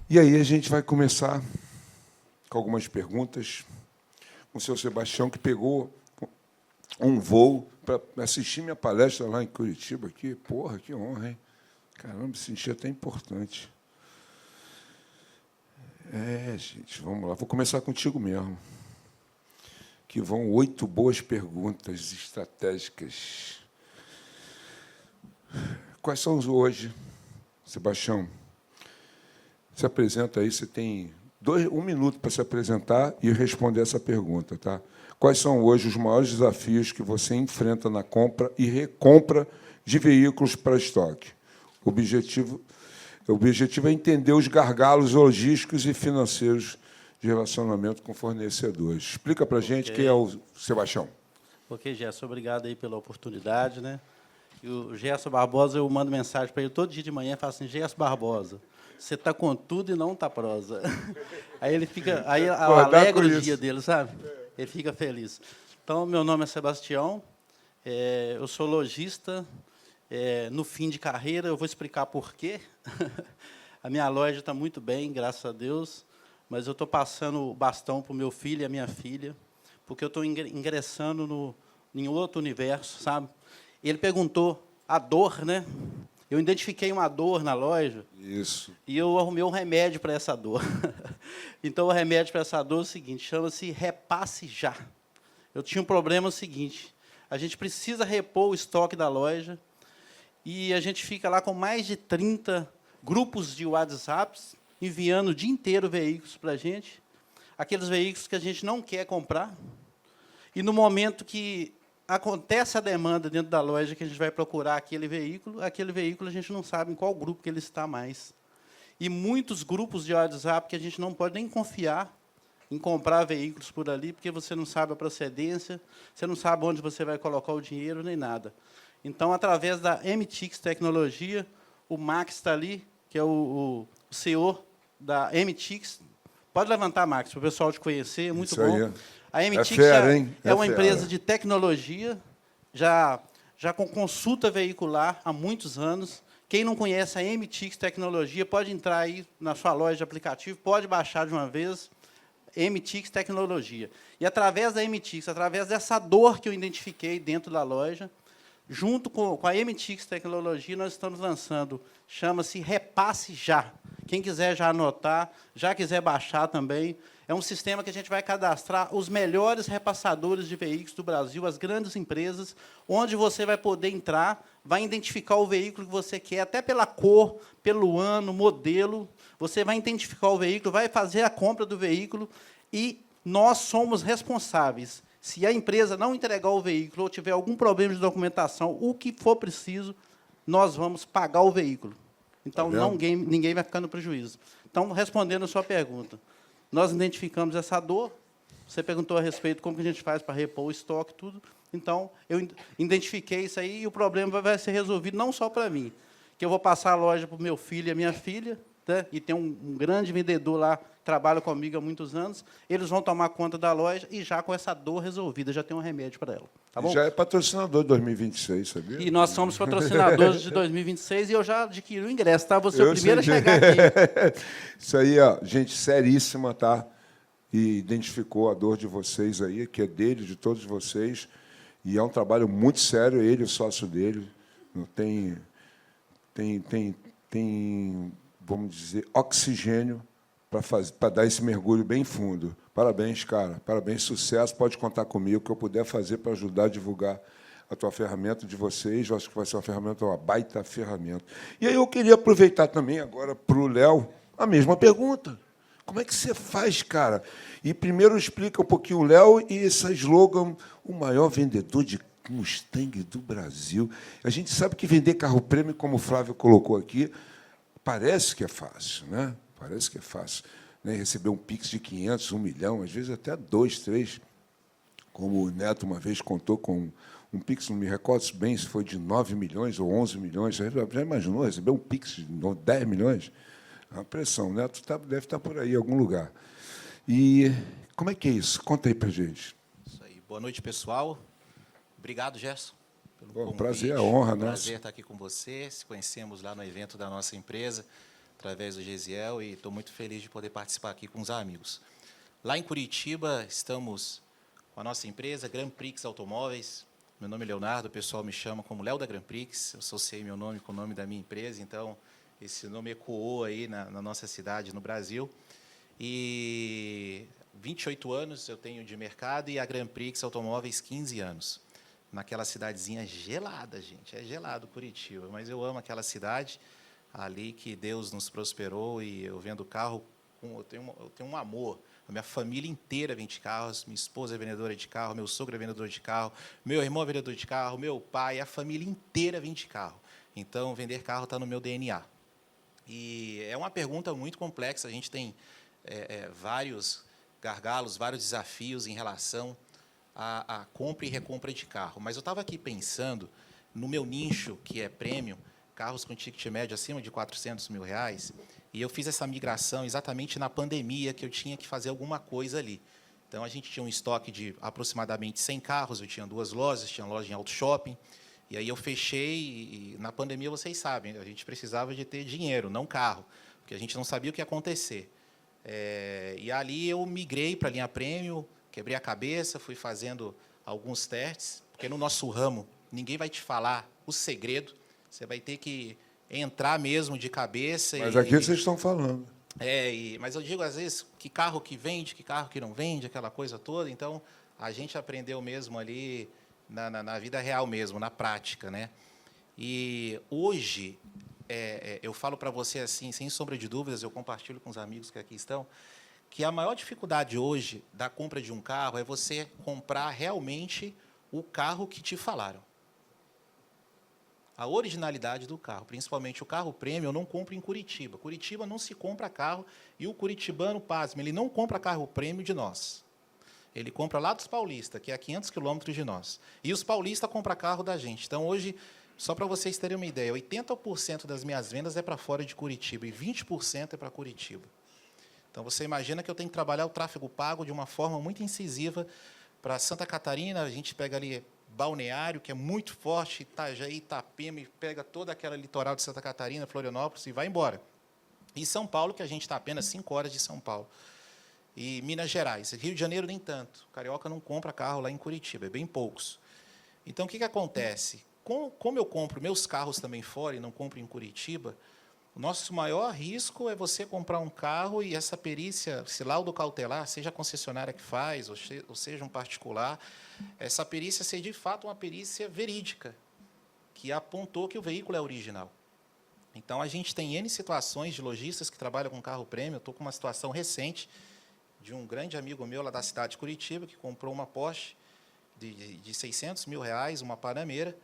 E aí a gente vai começar com algumas perguntas com o seu Sebastião, que pegou um voo para assistir minha palestra lá em Curitiba. Aqui. Porra, que honra, hein? Caramba, me senti até importante. Gente, vamos lá. Vou começar contigo mesmo. Que vão 8 boas perguntas estratégicas. Quais são os hoje, Sebastião? Se apresenta aí, você tem 1 minuto para se apresentar e responder essa pergunta, tá? Quais são hoje os maiores desafios que você enfrenta na compra e recompra de veículos para estoque? O objetivo é entender os gargalos logísticos e financeiros de relacionamento com fornecedores. Explica para a gente quem é o Sebastião. Ok, Gerson, obrigado aí pela oportunidade, né? E o Gerson Barbosa, eu mando mensagem para ele todo dia de manhã e falo assim: Gerson Barbosa, você está com tudo e não está prosa. Aí ele fica, aí eu alegro o dia dele, sabe? Ele fica feliz. Então, meu nome é Sebastião, eu sou lojista, no fim de carreira, eu vou explicar por quê. A minha loja está muito bem, graças a Deus, mas eu estou passando o bastão para o meu filho e a minha filha, porque eu estou ingressando em outro universo, sabe? Ele perguntou a dor, né? Eu identifiquei uma dor na loja. Isso. E eu arrumei um remédio para essa dor. Então, o remédio para essa dor é o seguinte, chama-se Repasse Já. Eu tinha um problema seguinte, a gente precisa repor o estoque da loja e a gente fica lá com mais de 30 grupos de WhatsApps enviando o dia inteiro veículos para a gente, aqueles veículos que a gente não quer comprar, e no momento que acontece a demanda dentro da loja que a gente vai procurar aquele veículo a gente não sabe em qual grupo que ele está mais. E muitos grupos de WhatsApp que a gente não pode nem confiar em comprar veículos por ali, porque você não sabe a procedência, você não sabe onde você vai colocar o dinheiro, nem nada. Então, através da MTX Tecnologia, o Max está ali, que é o CEO da MTX. Pode levantar, Max, para o pessoal te conhecer, é muito Isso bom. aí. A MTX fera, hein? é uma fera. empresa de tecnologia, já com consulta veicular há muitos anos. Quem não conhece a MTX Tecnologia, pode entrar aí na sua loja de aplicativo, pode baixar de uma vez, MTX Tecnologia. E, através da MTX, através dessa dor que eu identifiquei dentro da loja, junto com a MTX Tecnologia, nós estamos lançando, chama-se Repasse Já. Quem quiser já anotar, já quiser baixar também, é um sistema que a gente vai cadastrar os melhores repassadores de veículos do Brasil, as grandes empresas, onde você vai poder entrar, vai identificar o veículo que você quer, até pela cor, pelo ano, modelo. Você vai identificar o veículo, vai fazer a compra do veículo e nós somos responsáveis. Se a empresa não entregar o veículo ou tiver algum problema de documentação, o que for preciso, nós vamos pagar o veículo. Então, ninguém vai ficar no prejuízo. Então, respondendo a sua pergunta, nós identificamos essa dor. Você perguntou a respeito de como que a gente faz para repor o estoque, tudo. Então, eu identifiquei isso aí e o problema vai ser resolvido não só para mim, que eu vou passar a loja para o meu filho e a minha filha, né? E tem um grande vendedor lá, que trabalha comigo há muitos anos, eles vão tomar conta da loja e já com essa dor resolvida, já tem um remédio para ela. Tá bom? Já é patrocinador de 2026, sabia? E nós somos patrocinadores de 2026 e eu já adquiri o ingresso, tá? Vou ser o primeiro a chegar aqui. Isso aí, ó, gente seríssima, tá? E identificou a dor de vocês aí, que é dele, de todos vocês. E é um trabalho muito sério, ele, o sócio dele. Não tem, vamos dizer, oxigênio para dar esse mergulho bem fundo. Parabéns, cara. Parabéns, sucesso. Pode contar comigo, o que eu puder fazer para ajudar a divulgar a tua ferramenta de vocês. Eu acho que vai ser uma baita ferramenta. E aí eu queria aproveitar também agora para o Léo a mesma pergunta. Como é que você faz, cara? E primeiro explica um pouquinho o Léo e esse slogan, o maior vendedor de Mustang do Brasil. A gente sabe que vender carro prêmio, como o Flávio colocou aqui, parece que é fácil, né? Parece que é fácil, né? Receber um Pix de 500, 1 milhão, às vezes até 2, 3, como o Neto uma vez contou com um Pix, não me recordo bem se foi de 9 milhões ou 11 milhões. Já imaginou receber um Pix de 10 milhões? É uma pressão. O Neto deve estar por aí, em algum lugar. E como é que é isso? Conta aí para a gente. Isso aí. Boa noite, pessoal. Obrigado, Gerson, pelo convite. Prazer, a honra, prazer estar aqui com você. Se conhecemos lá no evento da nossa empresa, através do Gesiel, e estou muito feliz de poder participar aqui com os amigos. Lá em Curitiba, estamos com a nossa empresa, Grand Prix Automóveis. Meu nome é Leonardo, o pessoal me chama como Léo da Grand Prix. Eu associei meu nome com o nome da minha empresa, então esse nome ecoou aí na nossa cidade, no Brasil. E 28 anos eu tenho de mercado e a Grand Prix Automóveis 15 anos. Naquela cidadezinha gelada, gente. É gelado Curitiba, mas eu amo aquela cidade ali que Deus nos prosperou e eu vendo carro, eu tenho um amor. A minha família inteira vende carros, minha esposa é vendedora de carro, meu sogro é vendedor de carro, meu irmão é vendedor de carro, meu pai, a família inteira vende carro. Então, vender carro está no meu DNA. E é uma pergunta muito complexa, a gente tem vários gargalos, vários desafios em relação à compra e recompra de carro. Mas eu estava aqui pensando no meu nicho, que é premium, carros com ticket médio acima de R$400 mil, e eu fiz essa migração exatamente na pandemia, que eu tinha que fazer alguma coisa ali. Então, a gente tinha um estoque de aproximadamente 100 carros, eu tinha 2 lojas, tinha loja em auto shopping, e aí eu fechei, e na pandemia, vocês sabem, a gente precisava de ter dinheiro, não carro, porque a gente não sabia o que ia acontecer. E ali eu migrei para a linha Premium, quebrei a cabeça, fui fazendo alguns testes, porque no nosso ramo ninguém vai te falar o segredo, você vai ter que entrar mesmo de cabeça. Mas aqui vocês estão falando. Mas eu digo, às vezes, que carro que vende, que carro que não vende, aquela coisa toda. Então, a gente aprendeu mesmo ali na vida real mesmo, na prática, né? E hoje, eu falo para você assim, sem sombra de dúvidas, eu compartilho com os amigos que aqui estão, que a maior dificuldade hoje da compra de um carro é você comprar realmente o carro que te falaram. A originalidade do carro, principalmente o carro premium, eu não compro em Curitiba. Curitiba não se compra carro, e o curitibano, pasme, ele não compra carro premium de nós. Ele compra lá dos paulistas, que é a 500 quilômetros de nós. E os paulistas compram carro da gente. Então, hoje, só para vocês terem uma ideia, 80% das minhas vendas é para fora de Curitiba e 20% é para Curitiba. Então, você imagina que eu tenho que trabalhar o tráfego pago de uma forma muito incisiva para Santa Catarina. A gente pega ali Balneário, que é muito forte, Itajaí, Itapema, e pega toda aquela litoral de Santa Catarina, Florianópolis, e vai embora. E São Paulo, que a gente está apenas 5 horas de São Paulo. E Minas Gerais. Rio de Janeiro, nem tanto. Carioca não compra carro lá em Curitiba, é bem poucos. Então, o que acontece? Como eu compro meus carros também fora e não compro em Curitiba, o nosso maior risco é você comprar um carro e essa perícia, esse laudo cautelar, seja a concessionária que faz, ou seja um particular, essa perícia ser, de fato, uma perícia verídica, que apontou que o veículo é original. Então, a gente tem N situações de lojistas que trabalham com carro prêmio. Eu estou com uma situação recente de um grande amigo meu lá da cidade de Curitiba, que comprou uma Porsche de R$600 mil, uma Panamera,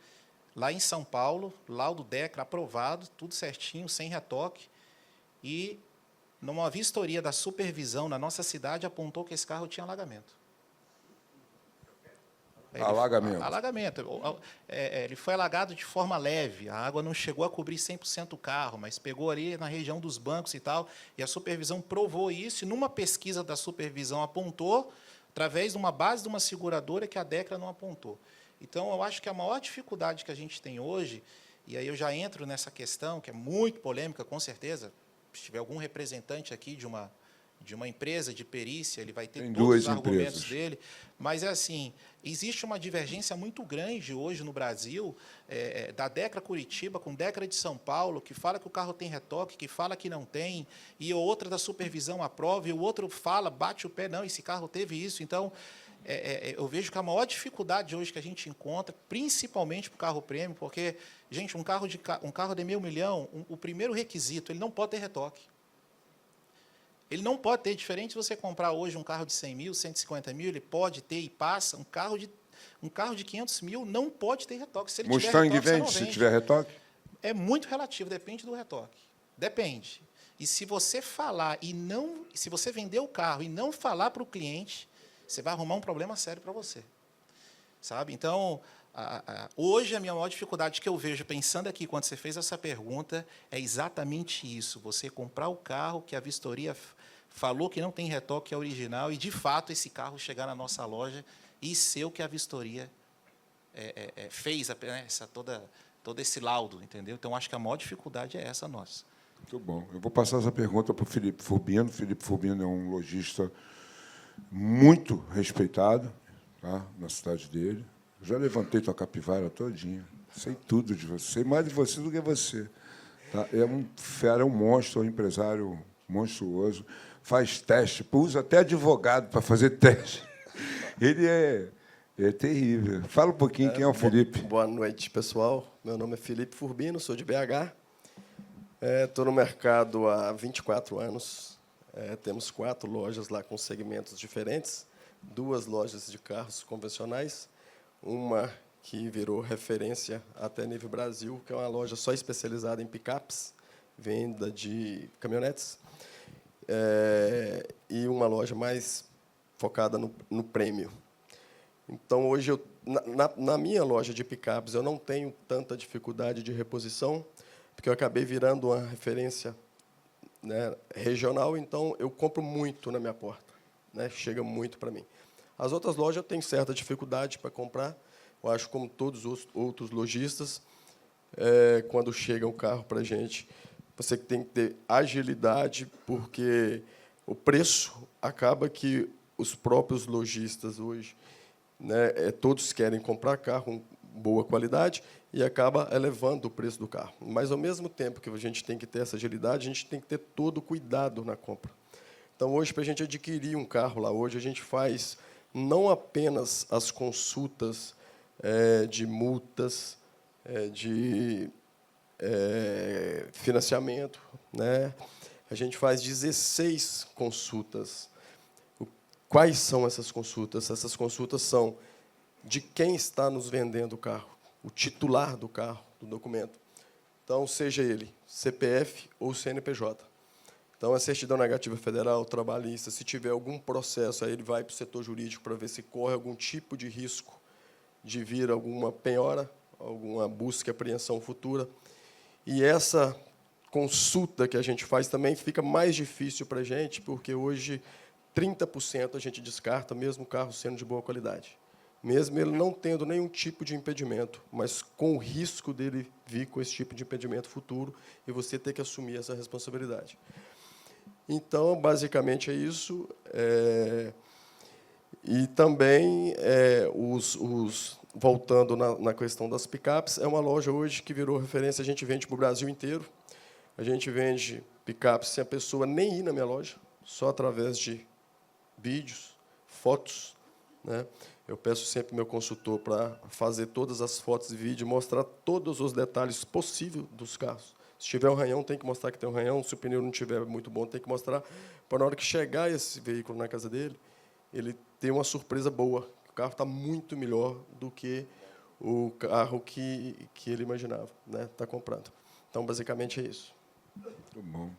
lá em São Paulo, laudo DECRA aprovado, tudo certinho, sem retoque, e, numa vistoria da supervisão na nossa cidade, apontou que esse carro tinha alagamento. Alagamento. Alagamento. Ele foi alagado de forma leve, a água não chegou a cobrir 100% o carro, mas pegou ali na região dos bancos e tal, e a supervisão provou isso, e numa pesquisa da supervisão apontou, através de uma base de uma seguradora, que a DECRA não apontou. Então, eu acho que a maior dificuldade que a gente tem hoje, e aí eu já entro nessa questão, que é muito polêmica, com certeza, se tiver algum representante aqui de uma empresa de perícia, ele vai ter tem todos os duas argumentos empresas dele, mas é assim, existe uma divergência muito grande hoje no Brasil, da DECRA Curitiba com DECRA de São Paulo, que fala que o carro tem retoque, que fala que não tem, e outra da supervisão aprova, e o outro fala, bate o pé, não, esse carro teve isso. Então, eu vejo que a maior dificuldade hoje que a gente encontra, principalmente para o carro prêmio, porque, gente, um carro de R$500 mil, o primeiro requisito, ele não pode ter retoque. Ele não pode ter, diferente de você comprar hoje um carro de 100 mil, 150 mil, ele pode ter e passa, um carro de 500 mil não pode ter retoque. Se ele Mustang tiver retoque, vende, se tiver retoque? É muito relativo, depende do retoque. Depende. E se você falar se você vender o carro e não falar para o cliente, você vai arrumar um problema sério para você. Sabe? Então, hoje a minha maior dificuldade que eu vejo, pensando aqui, quando você fez essa pergunta, é exatamente isso. Você comprar o carro que a vistoria falou que não tem retoque, é original, e, de fato, esse carro chegar na nossa loja e ser o que a vistoria fez, todo esse laudo, entendeu? Então, acho que a maior dificuldade é essa nossa. Muito bom. Eu vou passar essa pergunta para o Felipe Furbino. O Felipe Furbino é um lojista muito respeitado, tá, na cidade dele. Eu já levantei tua capivara todinha. Sei tudo de você. Sei mais de você do que você. Tá? É um fera, é um monstro, é um empresário monstruoso. Faz teste, usa até advogado para fazer teste. Ele é terrível. Fala um pouquinho quem é o Felipe. Boa noite, pessoal. Meu nome é Felipe Furbino, sou de BH. Estou no mercado há 24 anos. Temos 4 lojas lá com segmentos diferentes, 2 lojas de carros convencionais, uma que virou referência até nível Brasil, que é uma loja só especializada em picapes, venda de caminhonetes, e uma loja mais focada no prêmio. Então, hoje, na minha loja de picapes, eu não tenho tanta dificuldade de reposição, porque eu acabei virando uma referência, né, regional, então eu compro muito na minha porta, né, chega muito para mim. As outras lojas eu tenho certa dificuldade para comprar, eu acho, como todos os outros lojistas, quando chega o carro para a gente, você tem que ter agilidade, porque o preço acaba que os próprios lojistas hoje, né, todos querem comprar carro com boa qualidade e acaba elevando o preço do carro. Mas, ao mesmo tempo que a gente tem que ter essa agilidade, a gente tem que ter todo o cuidado na compra. Então, hoje, para a gente adquirir um carro lá, hoje a gente faz não apenas as consultas de multas, de financiamento, né? A gente faz 16 consultas. Quais são essas consultas? Essas consultas são de quem está nos vendendo o carro, o titular do carro, do documento. Então, seja ele CPF ou CNPJ. Então, a certidão negativa federal, trabalhista, se tiver algum processo, aí ele vai para o setor jurídico para ver se corre algum tipo de risco de vir alguma penhora, alguma busca e apreensão futura. E essa consulta que a gente faz também fica mais difícil para a gente, porque hoje 30% a gente descarta, mesmo o carro sendo de boa qualidade. Mesmo ele não tendo nenhum tipo de impedimento, mas com o risco dele vir com esse tipo de impedimento futuro e você ter que assumir essa responsabilidade. Então, basicamente, é isso. E também, voltando na questão das picapes, é uma loja hoje que virou referência, a gente vende para o Brasil inteiro. A gente vende picapes sem a pessoa nem ir na minha loja, só através de vídeos, fotos, né? Eu peço sempre meu consultor para fazer todas as fotos e vídeos, mostrar todos os detalhes possíveis dos carros. Se tiver um ranhão, tem que mostrar que tem um ranhão. Se o pneu não estiver muito bom, tem que mostrar, para na hora que chegar esse veículo na casa dele, ele ter uma surpresa boa. O carro está muito melhor do que o carro que ele imaginava, né, tá comprando. Então, basicamente, é isso. Muito bom.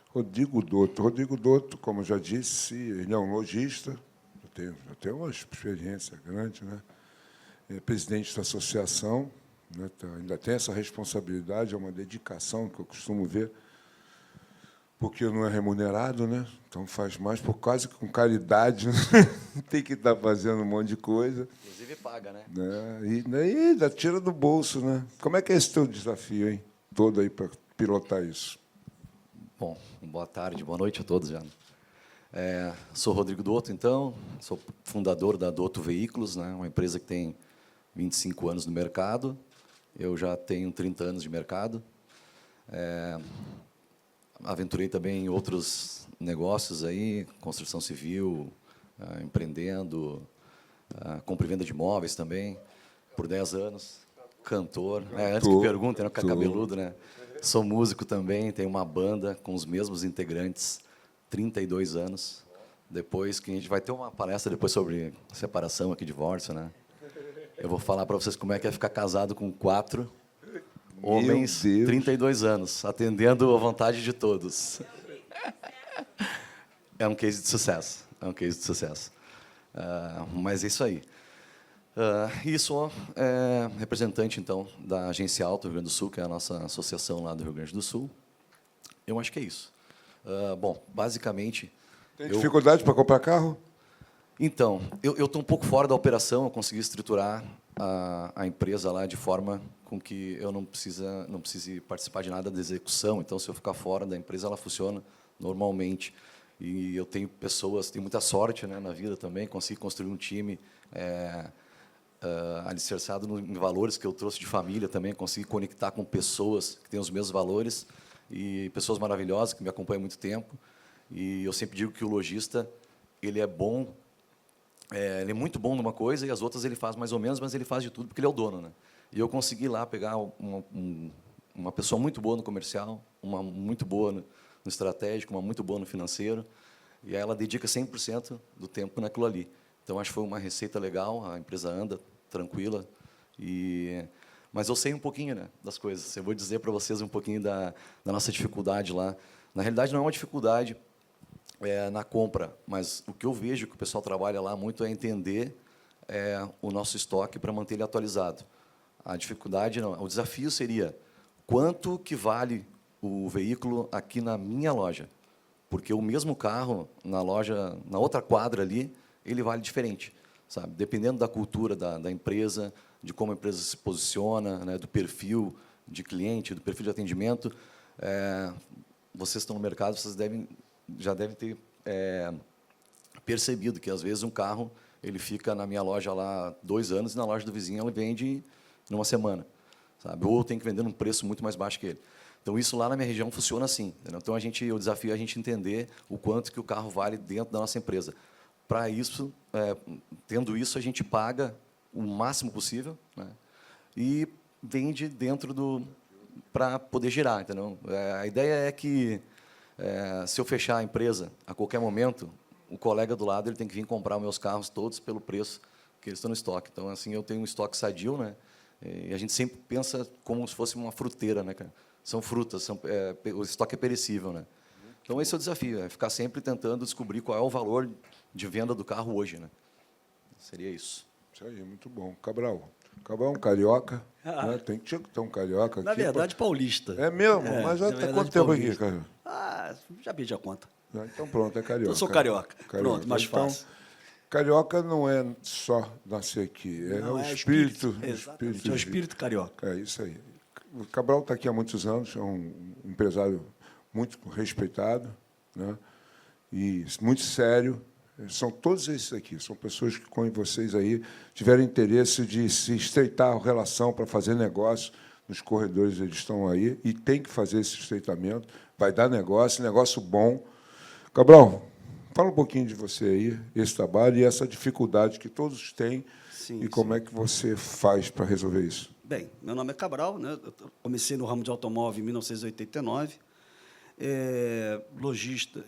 Rodrigo Dotto. Rodrigo Dotto, como eu já disse, ele é um lojista, eu tenho uma experiência grande, né? É presidente da associação, né? Ainda tem essa responsabilidade, é uma dedicação que eu costumo ver, porque não é remunerado, né? Então faz mais por quase com caridade, né? Tem que estar fazendo um monte de coisa. Inclusive paga, né? E ainda tira do bolso, né? Como é que é esse teu desafio, hein? Todo aí para pilotar isso. Bom, boa tarde, boa noite a todos já. Sou Rodrigo Dotto, então, sou fundador da Dotto Veículos, né? Uma empresa que tem 25 anos no mercado. Eu já tenho 30 anos de mercado. Aventurei também em outros negócios aí, construção civil, empreendendo, compra e venda de imóveis também, por 10 anos. Cantor, antes que perguntem, né, que é cabeludo, né? Sou músico também, tenho uma banda com os mesmos integrantes, 32 anos. Depois que a gente vai ter uma palestra depois sobre separação aqui, divórcio, né? Eu vou falar para vocês como é que é ficar casado com 4 homens, 32 anos, atendendo à vontade de todos. É um case de sucesso, mas é isso aí. E sou representante, então, da Agência Auto Rio Grande do Sul, que é a nossa associação lá do Rio Grande do Sul. Eu acho que é isso. Bom, basicamente... Tem dificuldade para comprar carro? Então, eu estou um pouco fora da operação, eu consegui estruturar a empresa lá de forma com que eu não precise participar de nada da execução. Então, se eu ficar fora da empresa, ela funciona normalmente. E eu tenho tenho muita sorte, né, na vida também, consegui construir um time alicerçado em valores que eu trouxe de família também, consegui conectar com pessoas que têm os mesmos valores e pessoas maravilhosas que me acompanham há muito tempo. E eu sempre digo que o lojista, ele é bom, ele é muito bom numa coisa e as outras ele faz mais ou menos, mas ele faz de tudo porque ele é o dono, né? E eu consegui lá pegar uma pessoa muito boa no comercial, uma muito boa no estratégico, uma muito boa no financeiro, e ela dedica 100% do tempo naquilo ali. Então, acho que foi uma receita legal, a empresa anda tranquila, mas eu sei um pouquinho, né, das coisas. Eu vou dizer para vocês um pouquinho da nossa dificuldade lá. Na realidade, não é uma dificuldade na compra, mas o que eu vejo que o pessoal trabalha lá muito é entender o nosso estoque para manter ele atualizado. A dificuldade, não, o desafio seria quanto que vale o veículo aqui na minha loja, porque o mesmo carro na loja, na outra quadra ali, ele vale diferente, sabe? Dependendo da cultura da empresa, de como a empresa se posiciona, né, do perfil de cliente, do perfil de atendimento. Vocês estão no mercado, vocês já devem ter percebido que às vezes um carro ele fica na minha loja lá 2 anos e na loja do vizinho ele vende numa semana, sabe? Ou tem que vender num preço muito mais baixo que ele. Então, isso lá na minha região funciona assim. Entendeu? Então, o desafio é a gente entender o quanto que o carro vale dentro da nossa empresa. Para isso, tendo isso, a gente paga o máximo possível, né, e vende dentro para poder girar. Entendeu? A ideia é que, se eu fechar a empresa a qualquer momento, o colega do lado ele tem que vir comprar os meus carros todos pelo preço que eles estão no estoque. Então, assim, eu tenho um estoque sadio, né, e a gente sempre pensa como se fosse uma fruteira, né, cara? São frutas, o estoque é perecível, né? Então, esse é o desafio, é ficar sempre tentando descobrir qual é o valor de venda do carro hoje, né? Seria isso. Isso aí, muito bom. Cabral é um carioca, né? Tinha que ter um carioca Na aqui. verdade, paulista. É mesmo? Mas já está quanto tempo aqui, cara? Já perdi a conta. Então, pronto, é carioca. Eu sou carioca. Pronto, mais então, fácil. Carioca não é só nascer aqui, Não, o espírito. Exatamente, é o espírito carioca. É isso aí. O Cabral está aqui há muitos anos, é um empresário muito respeitado, né, e muito sério. São todos esses aqui, são pessoas que, como vocês aí, tiveram interesse de se estreitar a relação para fazer negócio. Nos corredores eles estão aí e tem que fazer esse estreitamento. Vai dar negócio bom. Cabral, fala um pouquinho de você aí, esse trabalho e essa dificuldade que todos têm. Sim, e como é que você faz para resolver isso? Bem, meu nome é Cabral, né? Eu comecei no ramo de automóvel em 1989, lojista,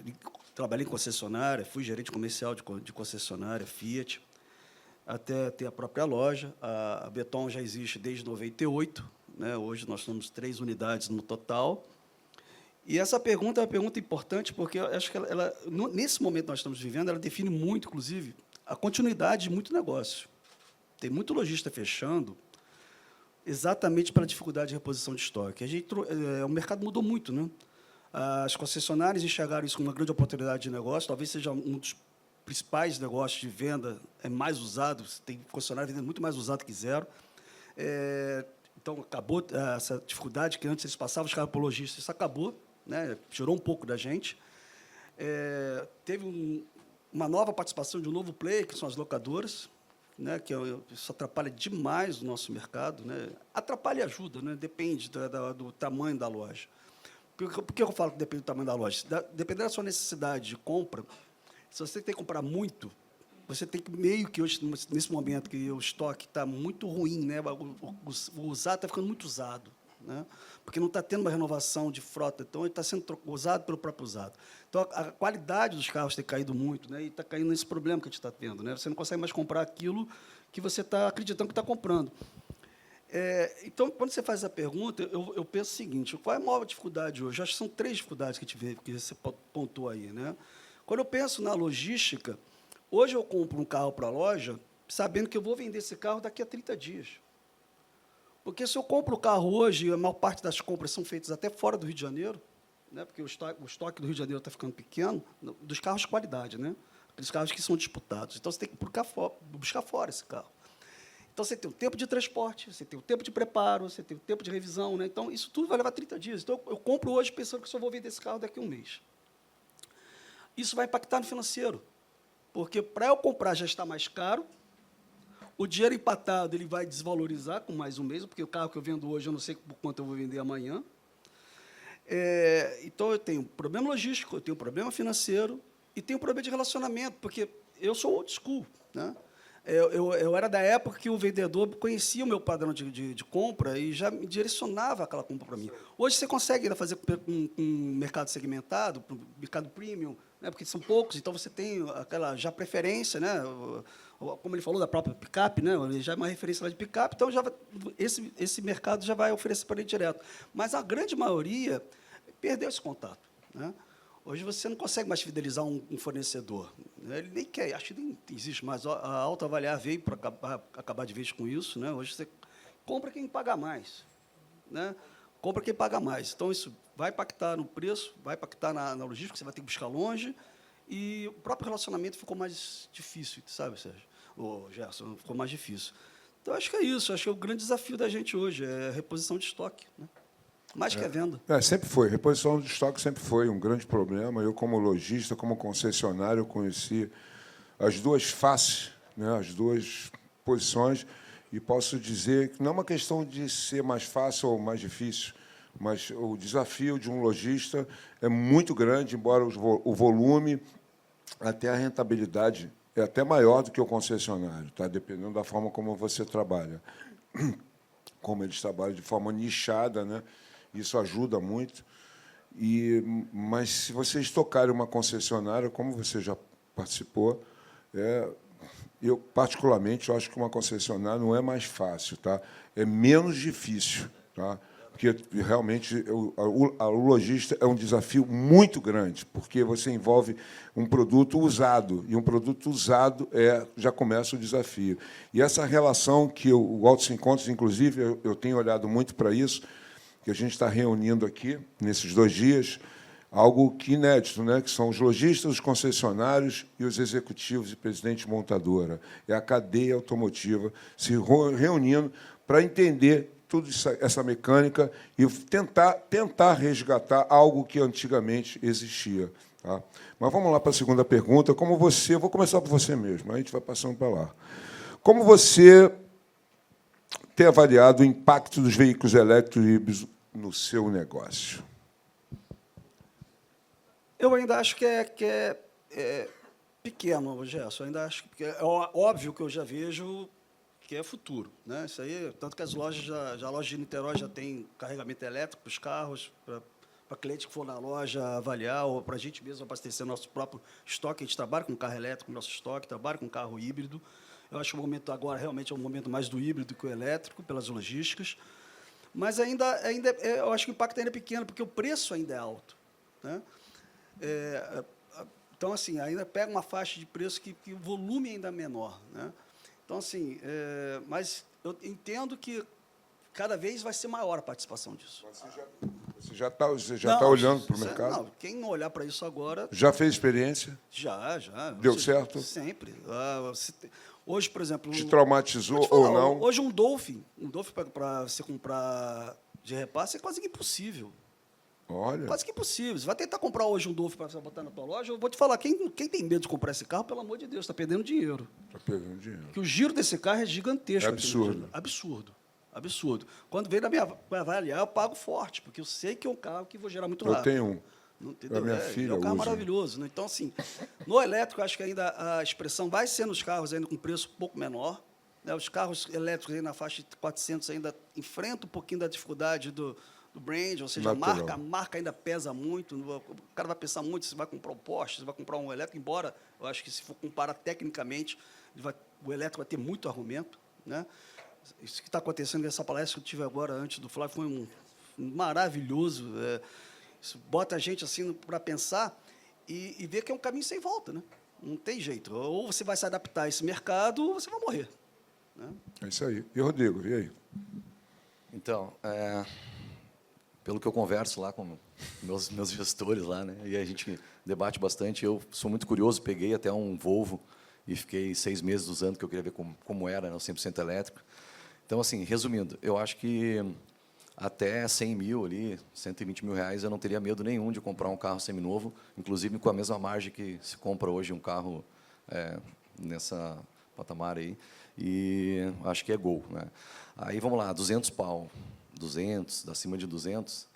trabalhei em concessionária, fui gerente comercial de concessionária, Fiat, até ter a própria loja. A Beton já existe desde 98, né? Hoje nós temos 3 unidades no total. E essa pergunta é uma pergunta importante, porque eu acho que nesse momento que nós estamos vivendo, ela define muito, inclusive, a continuidade de muito negócio. Tem muito lojista fechando exatamente pela dificuldade de reposição de estoque. O mercado mudou muito, né? As concessionárias enxergaram isso como uma grande oportunidade de negócio, talvez seja um dos principais negócios de venda, mais usado, tem concessionária vendendo muito mais usado que zero. Então, acabou essa dificuldade que antes eles passavam os carros para o lojista, isso acabou, né? Tirou um pouco da gente. Teve uma nova participação de um novo player, que são as locadoras, né, que isso atrapalha demais o nosso mercado, né? Atrapalha e ajuda, né? Depende do tamanho da loja. Por que eu falo que depende do tamanho da loja? Dependendo da sua necessidade de compra, se você tem que comprar muito, você tem que meio que hoje, nesse momento que o estoque está muito ruim, né? O usado está ficando muito usado, né? Porque não está tendo uma renovação de frota, então ele está sendo usado pelo próprio usado. Então, a qualidade dos carros tem caído muito, né? E está caindo nesse problema que a gente está tendo, né? Você não consegue mais comprar aquilo que você está acreditando que está comprando. Então, quando você faz essa pergunta, eu penso o seguinte: qual é a maior dificuldade hoje? Acho que são 3 dificuldades que você pontuou aí, né? Quando eu penso na logística, hoje eu compro um carro para a loja sabendo que eu vou vender esse carro daqui a 30 dias. Porque se eu compro o carro hoje, a maior parte das compras são feitas até fora do Rio de Janeiro, né? Porque o estoque do Rio de Janeiro está ficando pequeno, dos carros de qualidade, né? Aqueles carros que são disputados. Então, você tem que buscar fora esse carro. Então, você tem o tempo de transporte, você tem o tempo de preparo, você tem o tempo de revisão. Né? Então, isso tudo vai levar 30 dias. Então, eu compro hoje pensando que só vou vender esse carro daqui a um mês. Isso vai impactar no financeiro, porque, para eu comprar, já está mais caro, o dinheiro empatado ele vai desvalorizar com mais um mês, porque o carro que eu vendo hoje, eu não sei por quanto eu vou vender amanhã. Então, eu tenho problema logístico, eu tenho problema financeiro e tenho problema de relacionamento, porque eu sou old school. Né? Eu era da época que o vendedor conhecia o meu padrão de compra e já me direcionava aquela compra para mim. Hoje, você consegue ainda fazer com mercado segmentado, mercado premium, né? Porque são poucos, então você tem aquela já preferência, né? Como ele falou da própria picape, né? Ele já é uma referência lá de picape, então esse mercado já vai oferecer para ele direto. Mas a grande maioria perdeu esse contato. Né? Hoje você não consegue mais fidelizar um fornecedor. Né? Ele nem quer, acho que nem existe mais. A Autoavaliar veio para acabar de vez com isso. Né? Hoje você compra quem paga mais. Né? Compra quem paga mais. Então, isso vai impactar no preço, vai impactar na logística, você vai ter que buscar longe, e o próprio relacionamento ficou mais difícil, sabe, Sérgio? Ô, Gerson, ficou mais difícil. Então, acho que é isso. Acho que o grande desafio da gente hoje é a reposição de estoque. Né? Mais que a venda. Sempre foi. Reposição de estoque sempre foi um grande problema. Eu, como lojista, como concessionário, conheci as duas faces, né, as duas posições, e posso dizer que não é uma questão de ser mais fácil ou mais difícil, mas o desafio de um lojista é muito grande, embora o volume, até a rentabilidade, é até maior do que o concessionário, tá? Dependendo da forma como você trabalha. Como eles trabalham de forma nichada, né? Isso ajuda muito. Mas, se vocês tocarem uma concessionária, como você já participou, eu, particularmente, acho que uma concessionária não é mais fácil, tá? É menos difícil, tá? Porque, realmente, o lojista é um desafio muito grande, porque você envolve um produto usado, e um produto usado já começa o desafio. E essa relação que o Autos Encontros, inclusive, eu tenho olhado muito para isso, que a gente está reunindo aqui, nesses 2 dias, algo que inédito, né? Que são os lojistas, os concessionários e os executivos e presidente montadora. É a cadeia automotiva se reunindo para entender toda essa mecânica e tentar resgatar algo que antigamente existia. Tá? Mas vamos lá para a segunda pergunta. Como você... Vou começar por você mesmo, aí a gente vai passando para lá. Como você tem avaliado o impacto dos veículos elétricos e híbridos no seu negócio? Eu ainda acho que é pequeno, Gerson. Eu ainda acho que é óbvio que eu já vejo que é futuro, né? Isso aí, tanto que as lojas a loja de Niterói já tem carregamento elétrico para os carros, para cliente que for na loja avaliar, ou para a gente mesmo abastecer nosso próprio estoque. A gente trabalha com carro elétrico no nosso estoque, trabalha com carro híbrido. Eu acho que o momento agora realmente é um momento mais do híbrido que o elétrico, pelas logísticas. Mas eu acho que o impacto ainda é pequeno, porque o preço ainda é alto. Né? Então, assim, ainda pega uma faixa de preço que o volume ainda é menor. Né? Então, assim, mas eu entendo que cada vez vai ser maior a participação disso. Você já está olhando para o mercado? Não, quem não olhar para isso agora... Já fez experiência? Já. Deu certo? Sempre. Hoje, por exemplo... Te traumatizou ou não? Hoje, um Dolphin para você comprar de repasse é quase que impossível. Olha. Quase que impossível. Você vai tentar comprar hoje um Dolphin para você botar na tua loja, eu vou te falar, quem tem medo de comprar esse carro, pelo amor de Deus, está perdendo dinheiro. Está perdendo dinheiro. Porque o giro desse carro é gigantesco. É absurdo. Absurdo. Quando vem da minha avaliar, eu pago forte, porque eu sei que é um carro que vou gerar muito rápido. Eu tenho um. Entendeu? A minha filha é um carro usa. maravilhoso. Né? Então, assim, no elétrico, acho que ainda a expressão vai ser nos carros ainda com preço um pouco menor. Né? Os carros elétricos aí na faixa de 400 ainda enfrentam um pouquinho da dificuldade do brand, ou seja, a marca ainda pesa muito. O cara vai pensar muito se vai comprar um Porsche, se vai comprar um elétrico, embora eu acho que, se for comparar tecnicamente, o elétrico vai ter muito argumento. Né? Isso que está acontecendo nessa palestra que eu tive agora, antes do Flávio, foi um maravilhoso. Isso bota a gente assim para pensar e ver que é um caminho sem volta. Né? Não tem jeito. Ou você vai se adaptar a esse mercado, ou você vai morrer. Né? É isso aí. E, Rodrigo, e aí? Então, pelo que eu converso lá com meus gestores lá, né, e a gente debate bastante, eu sou muito curioso, peguei até um Volvo e fiquei 6 meses usando, que eu queria ver como era, né, o 100% elétrico. Então, assim, resumindo, eu acho que até 100 mil ali, 120 mil reais, eu não teria medo nenhum de comprar um carro seminovo, inclusive com a mesma margem que se compra hoje um carro nessa patamar aí, e acho que é Gol, né? Aí, vamos lá, 200 pau, 200, acima de 200,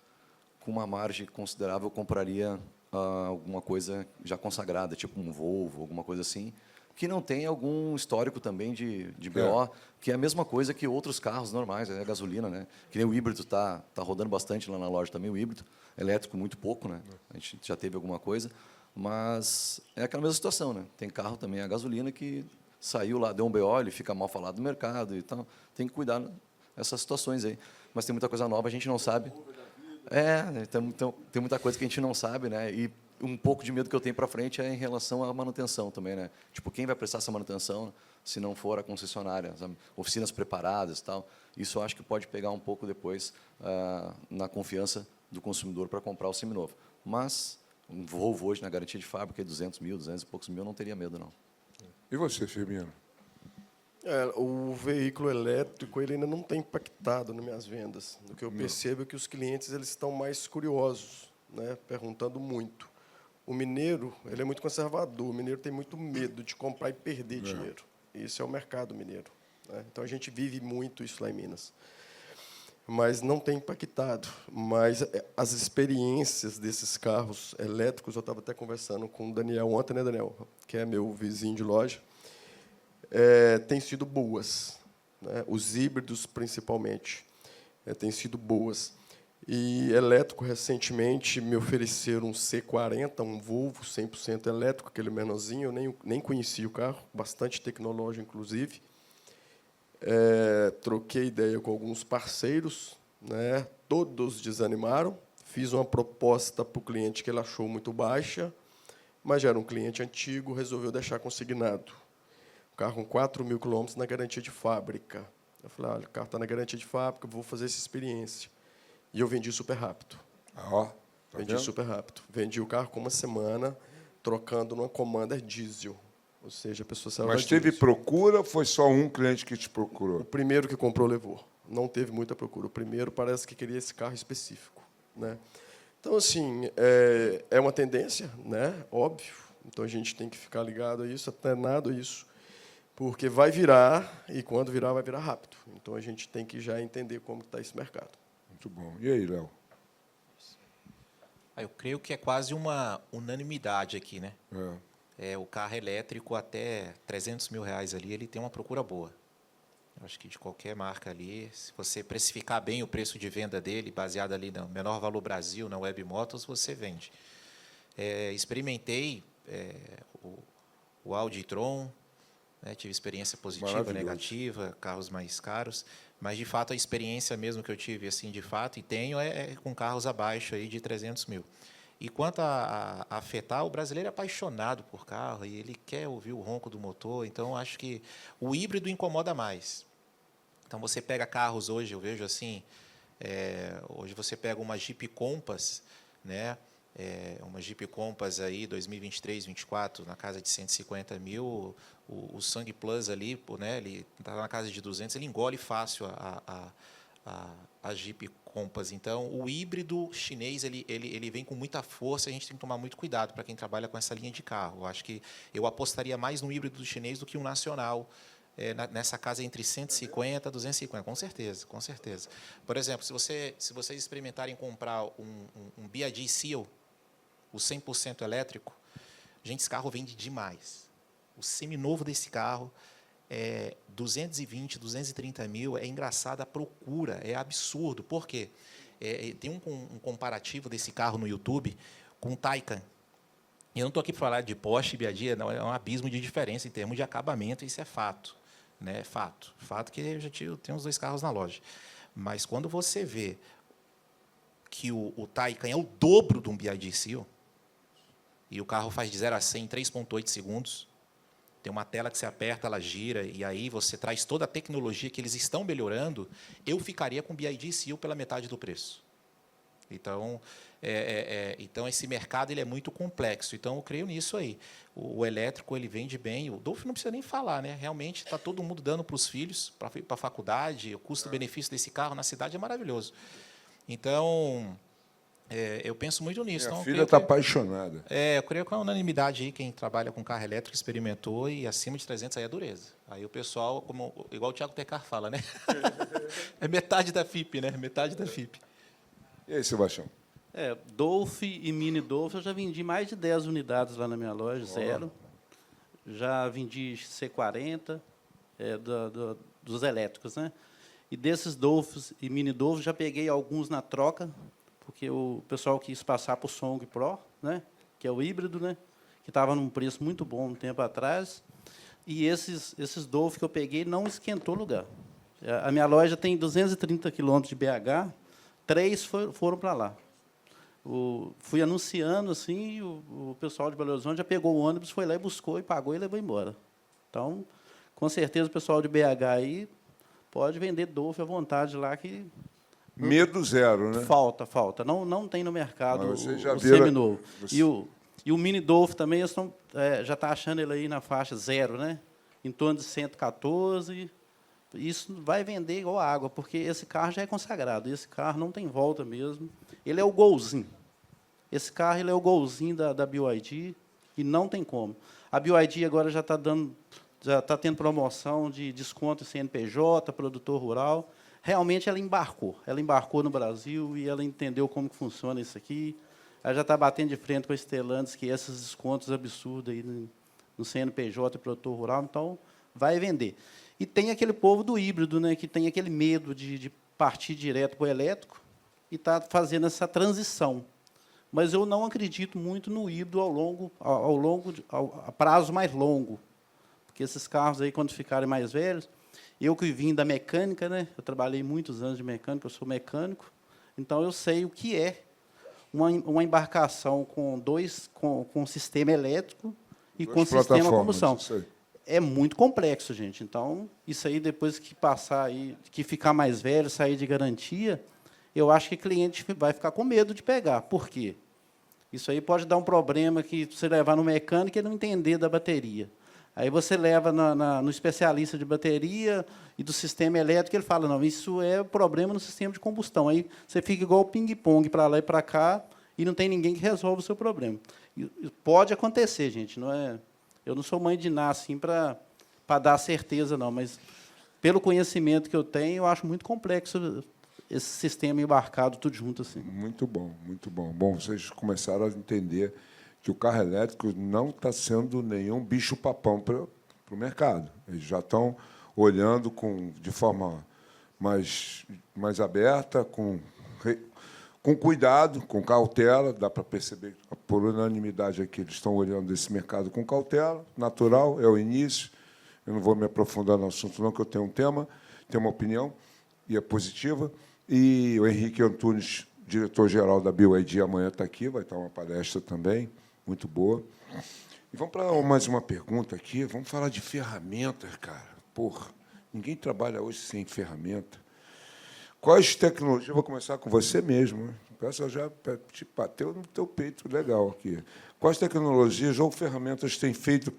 com uma margem considerável, eu compraria alguma coisa já consagrada, tipo um Volvo, alguma coisa assim, que não tem algum histórico também de BO, que é a mesma coisa que outros carros normais, é a gasolina, né? Que nem o híbrido tá rodando bastante lá na loja também, o híbrido, elétrico muito pouco, né? A gente já teve alguma coisa, mas é aquela mesma situação, né? Tem carro também a gasolina que saiu lá, deu um BO, ele fica mal falado no mercado e tal. Tem que cuidar dessas situações aí. Mas tem muita coisa nova, a gente não sabe. Tem muita coisa que a gente não sabe, né? E um pouco de medo que eu tenho para frente é em relação à manutenção também, né? Tipo, quem vai prestar essa manutenção, se não for a concessionária, sabe? Oficinas preparadas, tal. Isso eu acho que pode pegar um pouco depois na confiança do consumidor para comprar o seminovo. Mas um Volvo hoje na garantia de fábrica, 200 mil, 200 e poucos mil, não teria medo, não. E você, Firmino? O veículo elétrico ele ainda não tem impactado nas minhas vendas. O que eu percebo é que os clientes eles estão mais curiosos, né, perguntando muito. O mineiro ele é muito conservador. O mineiro tem muito medo de comprar e perder dinheiro. Esse é o mercado mineiro, né? Então, a gente vive muito isso lá em Minas. Mas não tem impactado. Mas as experiências desses carros elétricos, eu estava até conversando com o Daniel ontem, né, Daniel? Que é meu vizinho de loja. Têm sido boas, né? Os híbridos, principalmente, têm sido boas. E elétrico, recentemente, me ofereceram um C40, um Volvo 100% elétrico, aquele menorzinho, eu nem conhecia o carro, bastante tecnológico, inclusive. Troquei ideia com alguns parceiros, né? Todos desanimaram. Fiz uma proposta para o cliente que ele achou muito baixa, mas já era um cliente antigo, resolveu deixar consignado. O carro com 4 mil quilômetros na garantia de fábrica. Eu falei, olha, o carro está na garantia de fábrica, vou fazer essa experiência. E eu vendi super rápido. Vendi super rápido. Vendi o carro com uma semana, trocando numa Commander diesel. Ou seja, a pessoa saiu Mas da teve diesel. procura ou foi só um cliente que te procurou? O primeiro que comprou levou. Não teve muita procura. O primeiro parece que queria esse carro específico, né? Então, assim, é uma tendência, né? Óbvio. Então, a gente tem que ficar ligado a isso, atenado a isso, porque vai virar, e quando virar, vai virar rápido. Então, a gente tem que já entender como está esse mercado. Muito bom. E aí, Léo? Eu creio que é quase uma unanimidade aqui, né? O carro elétrico até 300 mil reais ali, ele tem uma procura boa. Eu acho que de qualquer marca ali, se você precificar bem o preço de venda dele, baseado ali no menor valor Brasil, na Web Motors, você vende. Experimentei o Audi e-tron, né, tive experiência positiva, negativa, carros mais caros, mas, de fato, a experiência mesmo que eu tive, assim, de fato, e tenho, é com carros abaixo aí de 300 mil. E quanto a afetar, o brasileiro é apaixonado por carro e ele quer ouvir o ronco do motor, então acho que o híbrido incomoda mais. Então, você pega carros hoje, eu vejo assim, hoje você pega uma Jeep Compass, né? Uma Jeep Compass aí, 2023, 2024, na casa de 150 mil, o Sang Plus ali, né? Ele está na casa de 200, ele engole fácil a Jeep Compass. Então, o híbrido chinês ele vem com muita força, a gente tem que tomar muito cuidado para quem trabalha com essa linha de carro. Eu acho que eu apostaria mais no híbrido chinês do que um nacional, nessa casa entre 150 e 250, com certeza, com certeza. Por exemplo, se vocês experimentarem comprar um BYD Seal, o 100% elétrico, gente, esse carro vende demais. O seminovo desse carro 220, 230 mil, é engraçado a procura, é absurdo. Por quê? Tem um comparativo desse carro no YouTube com o Taycan. E eu não estou aqui para falar de Porsche e BYD, não, é um abismo de diferença em termos de acabamento, isso é fato. Né? Fato que eu já tenho os dois carros na loja. Mas quando você vê que o Taycan é o dobro de um BYD Seal, e o carro faz de 0 a 100 em 3,8 segundos, tem uma tela que você aperta, ela gira, e aí você traz toda a tecnologia que eles estão melhorando, eu ficaria com o BYD Seal pela metade do preço. Então, então esse mercado ele é muito complexo. Então, eu creio nisso aí. O elétrico ele vende bem. O Dolphin não precisa nem falar, né? Realmente está todo mundo dando para os filhos, para a faculdade. O custo-benefício desse carro na cidade é maravilhoso. Então, eu penso muito nisso. Minha Então, filha está apaixonada. eu creio que é uma unanimidade aí, quem trabalha com carro elétrico experimentou, e acima de 300 aí é dureza. Aí o pessoal, igual o Thiago Tecar fala, né? É metade da FIP, né? Metade da FIP. E aí, Sebastião? Dolphin e Mini Dolphin, eu já vendi mais de 10 unidades lá na minha loja, zero. Já vendi C40, dos elétricos, né? E desses Dolphins e Mini Dolphins, já peguei alguns na troca, porque o pessoal quis passar para o Song Pro, né? Que é o híbrido, né? Que estava num preço muito bom um tempo atrás. E esses Dolphin que eu peguei não esquentou lugar. A minha loja tem 230 quilômetros de BH, 3 foram para lá. Fui anunciando, assim, o pessoal de Belo Horizonte já pegou o ônibus, foi lá e buscou, e pagou e levou embora. Então, com certeza, o pessoal de BH aí pode vender Dolphin à vontade lá, que... Medo zero, né? Falta. Não tem no mercado Mas você já o vira- seminovo. você- E o Mini Dolphin também, eles já está achando ele aí na faixa zero, né? Em torno de 114. Isso vai vender igual água, porque esse carro já é consagrado. Esse carro não tem volta mesmo. Ele é o golzinho. Esse carro ele é o golzinho da BYD e não tem como. A BYD agora já está tendo promoção de desconto em CNPJ, produtor rural. Realmente ela embarcou no Brasil e ela entendeu como que funciona isso aqui. Ela já está batendo de frente com a Stellantis, que esses descontos absurdos aí no CNPJ e produtor rural, então vai vender. E tem aquele povo do híbrido, né, que tem aquele medo de partir direto para o elétrico e está fazendo essa transição. Mas eu não acredito muito no híbrido a prazo mais longo, porque esses carros aí, quando ficarem mais velhos, eu que vim da mecânica, né, eu trabalhei muitos anos de mecânica, eu sou mecânico, então eu sei o que é uma embarcação com sistema elétrico e com sistema a plataformas, combustão. isso aí. É muito complexo, gente. Então, isso aí, depois que passar aí, que ficar mais velho, sair de garantia, eu acho que o cliente vai ficar com medo de pegar. Por quê? Isso aí pode dar um problema que você levar no mecânico e ele não entender da bateria. Aí você leva no especialista de bateria e do sistema elétrico, ele fala, não, isso é problema no sistema de combustão. Aí você fica igual o ping-pong para lá e para cá e não tem ninguém que resolva o seu problema. E pode acontecer, gente. Eu não sou mãe de Ná assim, para dar certeza, não, mas, pelo conhecimento que eu tenho, eu acho muito complexo esse sistema embarcado, tudo junto assim. Muito bom, muito bom. Bom, vocês começaram a entender que o carro elétrico não está sendo nenhum bicho-papão para o mercado. Eles já estão olhando de forma mais aberta, com cuidado, com cautela. Dá para perceber, por unanimidade aqui, eles estão olhando esse mercado com cautela, natural, é o início. Eu não vou me aprofundar no assunto, não, que eu tenho um tema, tenho uma opinião, e é positiva. E o Henrique Antunes, diretor-geral da BYD, amanhã está aqui, vai estar uma palestra também, muito boa. E vamos para mais uma pergunta aqui. Vamos falar de ferramentas, cara. Porra, ninguém trabalha hoje sem ferramenta. Quais tecnologias... Eu vou começar com você mesmo. Né? Peço já te bateu no teu peito legal aqui. Quais tecnologias ou ferramentas têm feito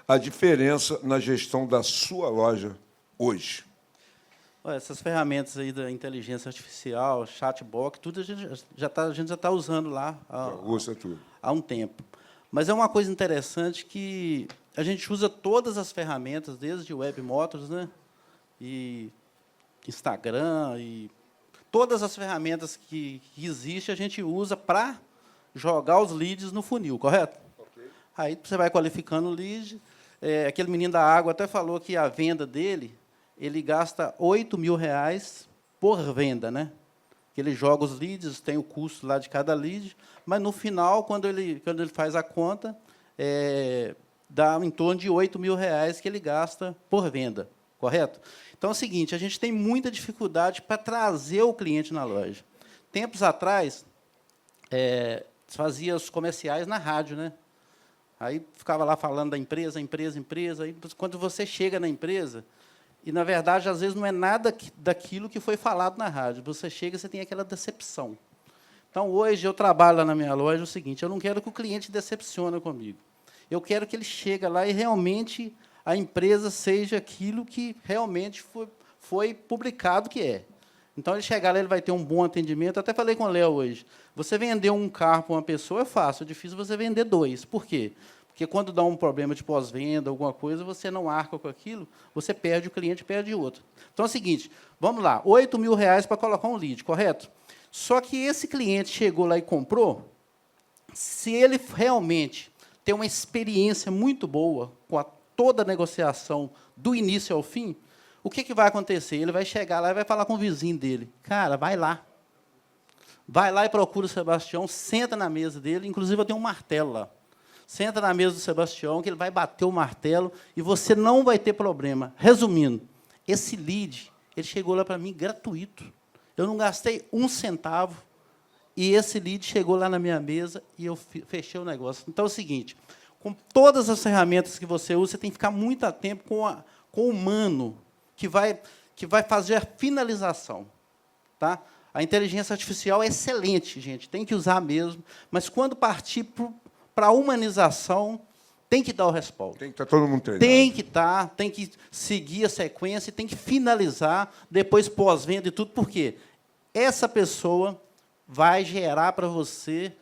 a diferença na gestão da sua loja hoje? Olha, essas ferramentas aí da inteligência artificial, chatbot, tudo a gente já está usando lá Usa tudo. há um tempo. Mas é uma coisa interessante que a gente usa todas as ferramentas, desde Web Motors, né, e Instagram, e todas as ferramentas que existem, a gente usa para jogar os leads no funil, correto? Okay. Aí você vai qualificando o lead. Aquele menino da água até falou que a venda dele, ele gasta R$8.000 por venda, né? Que ele joga os leads, tem o custo lá de cada lead, mas, no final, quando ele faz a conta, dá em torno de R$8.000 que ele gasta por venda, correto? Então, é o seguinte, a gente tem muita dificuldade para trazer o cliente na loja. Tempos atrás, fazia os comerciais na rádio, né? Aí ficava lá falando da empresa. Aí, quando você chega na empresa, e, na verdade, às vezes, não é nada daquilo que foi falado na rádio. Você chega e você tem aquela decepção. Então, hoje, eu trabalho lá na minha loja o seguinte, eu não quero que o cliente decepcione comigo. Eu quero que ele chegue lá e, realmente, a empresa seja aquilo que realmente foi publicado que é. Então, ele chegar lá, ele vai ter um bom atendimento. Eu até falei com o Léo hoje. Você vender um carro para uma pessoa é fácil, é difícil você vender 2. Por quê? Porque, quando dá um problema de pós-venda, alguma coisa, você não arca com aquilo, você perde o cliente, perde outro. Então, é o seguinte, vamos lá, R$8.000 para colocar um lead, correto? Só que esse cliente chegou lá e comprou, se ele realmente tem uma experiência muito boa com toda a negociação, do início ao fim, o que vai acontecer? Ele vai chegar lá e vai falar com o vizinho dele. Cara, vai lá. Vai lá e procura o Sebastião, senta na mesa dele, inclusive eu tenho um martelo lá. Senta na mesa do Sebastião, que ele vai bater o martelo e você não vai ter problema. Resumindo, esse lead, ele chegou lá para mim gratuito. Eu não gastei um centavo e esse lead chegou lá na minha mesa e eu fechei o negócio. Então, é o seguinte, com todas as ferramentas que você usa, você tem que ficar muito atento com o humano, que vai fazer a finalização. Tá? A inteligência artificial é excelente, gente, tem que usar mesmo, mas, quando partir para a humanização, tem que dar o respaldo. Tem que estar todo mundo treinado. Tem que seguir a sequência, tem que finalizar, depois pós-venda e tudo, porque essa pessoa vai gerar para você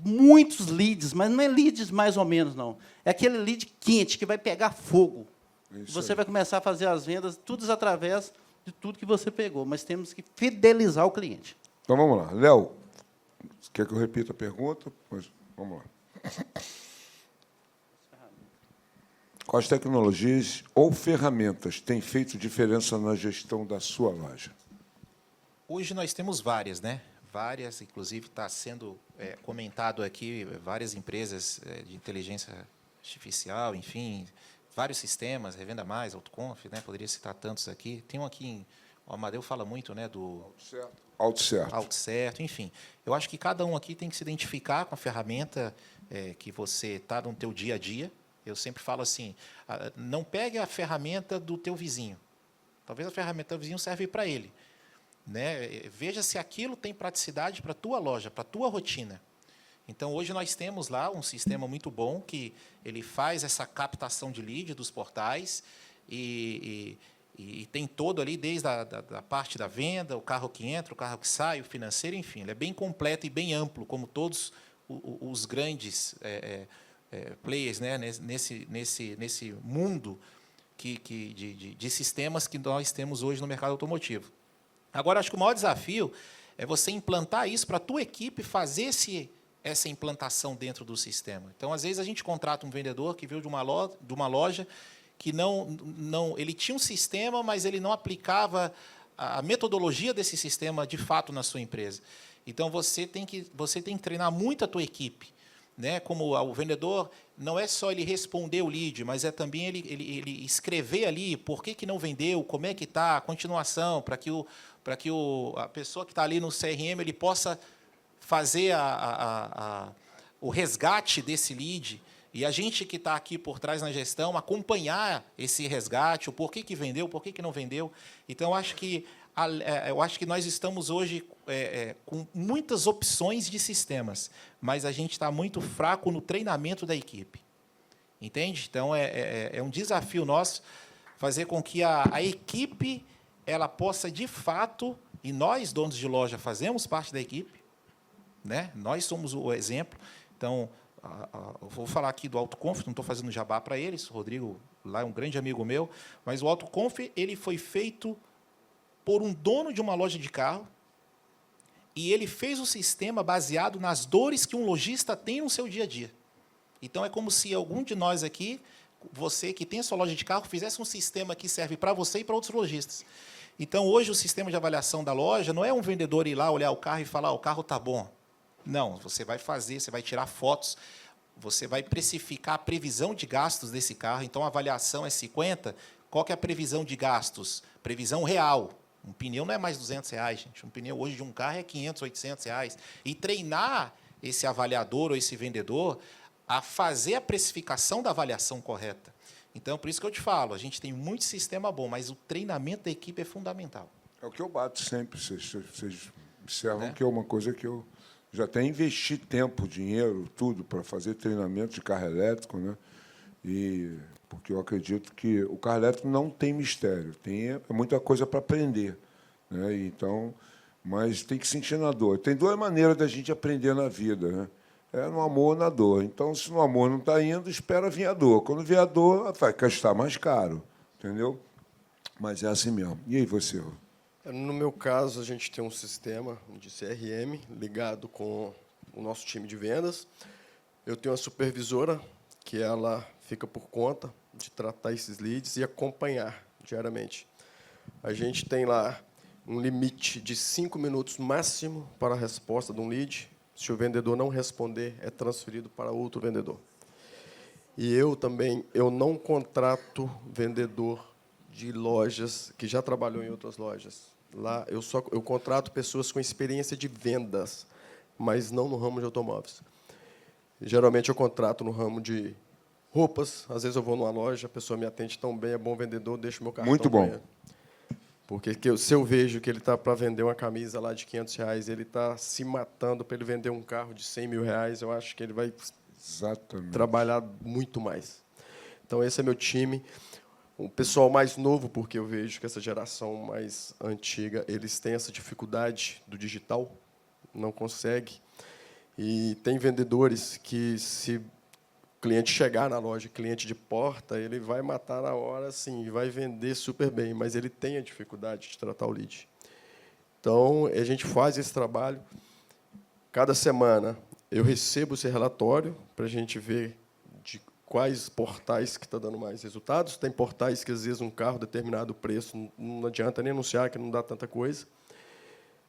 muitos leads, mas não é leads mais ou menos, não. É aquele lead quente, que vai pegar fogo. Você vai começar a fazer as vendas, tudo através de tudo que você pegou, mas temos que fidelizar o cliente. Então, vamos lá. Léo, quer que eu repita a pergunta? Pois, vamos lá. Quais tecnologias ou ferramentas têm feito diferença na gestão da sua loja? Hoje nós temos várias, né? Várias, inclusive está sendo comentado aqui, várias empresas de inteligência artificial, enfim, vários sistemas, Revenda Mais, AutoConf, né? Poderia citar tantos aqui. Tem um aqui, o Amadeu fala muito, né, do AutoCerto, enfim. Eu acho que cada um aqui tem que se identificar com a ferramenta que você está no teu dia a dia. Eu sempre falo assim, não pegue a ferramenta do teu vizinho. Talvez a ferramenta do vizinho serve para ele. Né? Veja se aquilo tem praticidade para a tua loja, para a tua rotina. Então, hoje nós temos lá um sistema muito bom que ele faz essa captação de lead dos portais e tem todo ali, desde a parte da venda, o carro que entra, o carro que sai, o financeiro, enfim. Ele é bem completo e bem amplo, como todos os grandes players, né, nesse mundo de sistemas que nós temos hoje no mercado automotivo. Agora, acho que o maior desafio é você implantar isso para a tua equipe fazer essa implantação dentro do sistema. Então, às vezes, a gente contrata um vendedor que veio de uma loja que ele tinha um sistema, mas ele não aplicava a metodologia desse sistema, de fato, na sua empresa. Então, você tem que treinar muito a tua equipe. Né? Como o vendedor, não é só ele responder o lead, mas é também ele escrever ali por que não vendeu, como é que está, a continuação, para que a pessoa que está ali no CRM ele possa fazer o resgate desse lead, e a gente que está aqui por trás na gestão acompanhar esse resgate, o porquê que vendeu, por que não vendeu. Então, eu acho que nós estamos hoje com muitas opções de sistemas, mas a gente está muito fraco no treinamento da equipe. Entende? Então, é um desafio nosso fazer com que a equipe ela possa, de fato, e nós, donos de loja, fazemos parte da equipe, né? Nós somos o exemplo. Então, eu vou falar aqui do AutoConf, não estou fazendo jabá para eles, o Rodrigo lá é um grande amigo meu, mas o AutoConf ele foi feito por um dono de uma loja de carro, e ele fez o sistema baseado nas dores que um lojista tem no seu dia a dia. Então, é como se algum de nós aqui, você que tem a sua loja de carro, fizesse um sistema que serve para você e para outros lojistas. Então, hoje, o sistema de avaliação da loja não é um vendedor ir lá, olhar o carro e falar, o carro está bom. Não, você vai você vai tirar fotos, você vai precificar a previsão de gastos desse carro. Então, a avaliação é 50. Qual que é a previsão de gastos? Previsão real. Um pneu não é mais R$200, gente. Um pneu hoje de um carro é R$500, R$800. E treinar esse avaliador ou esse vendedor a fazer a precificação da avaliação correta. Então, por isso que eu te falo, a gente tem muito sistema bom, mas o treinamento da equipe é fundamental. É o que eu bato sempre, vocês Observam né? que é uma coisa que eu já até investi tempo, dinheiro, tudo, para fazer treinamento de carro elétrico, né? E porque eu acredito que o carro elétrico não tem mistério, tem muita coisa para aprender, né? Então, mas tem que sentir na dor. Tem duas maneiras da gente aprender na vida, né? É no amor ou na dor. Então, se no amor não está indo, espera vir a dor. Quando vier a dor, vai gastar mais caro, entendeu? Mas é assim mesmo. E aí, você? No meu caso, a gente tem um sistema de CRM ligado com o nosso time de vendas. Eu tenho uma supervisora que ela fica por conta de tratar esses leads e acompanhar diariamente. A gente tem lá um limite de 5 minutos máximo para a resposta de um lead. Se o vendedor não responder, é transferido para outro vendedor. E eu também, eu não contrato vendedor de lojas que já trabalhou em outras lojas. Lá eu contrato pessoas com experiência de vendas, mas não no ramo de automóveis. Geralmente eu contrato no ramo de roupas. Às vezes eu vou numa loja, a pessoa me atende tão bem, é bom vendedor, deixo meu cartão Muito bom. com ele. Porque se eu vejo que ele está para vender uma camisa lá de R$ 500, ele está se matando para ele vender um carro de R$ 100.000, eu acho que ele vai Exatamente. trabalhar muito mais. Então, esse é meu time. O pessoal mais novo, porque eu vejo que essa geração mais antiga, eles têm essa dificuldade do digital, não consegue. E tem vendedores que, se o cliente chegar na loja, cliente de porta, ele vai matar na hora, sim, vai vender super bem, mas ele tem a dificuldade de tratar o lead. Então, a gente faz esse trabalho. Cada semana eu recebo esse relatório para a gente ver de quais portais que está dando mais resultados. Tem portais que, às vezes, um carro determinado preço, não adianta nem anunciar, que não dá tanta coisa.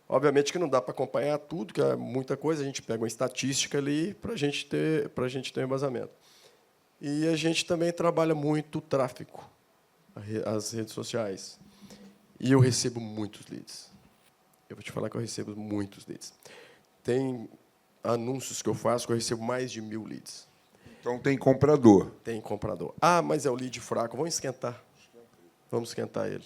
Obviamente que não dá para acompanhar tudo, que é muita coisa, a gente pega uma estatística ali para a gente ter um embasamento. E a gente também trabalha muito o tráfego, as redes sociais. E eu recebo muitos leads. Eu vou te falar que eu recebo muitos leads. Tem anúncios que eu faço que eu recebo mais de 1.000 leads. Então tem comprador. Tem comprador. Ah, mas é o lead fraco. Vamos esquentar. Vamos esquentar ele.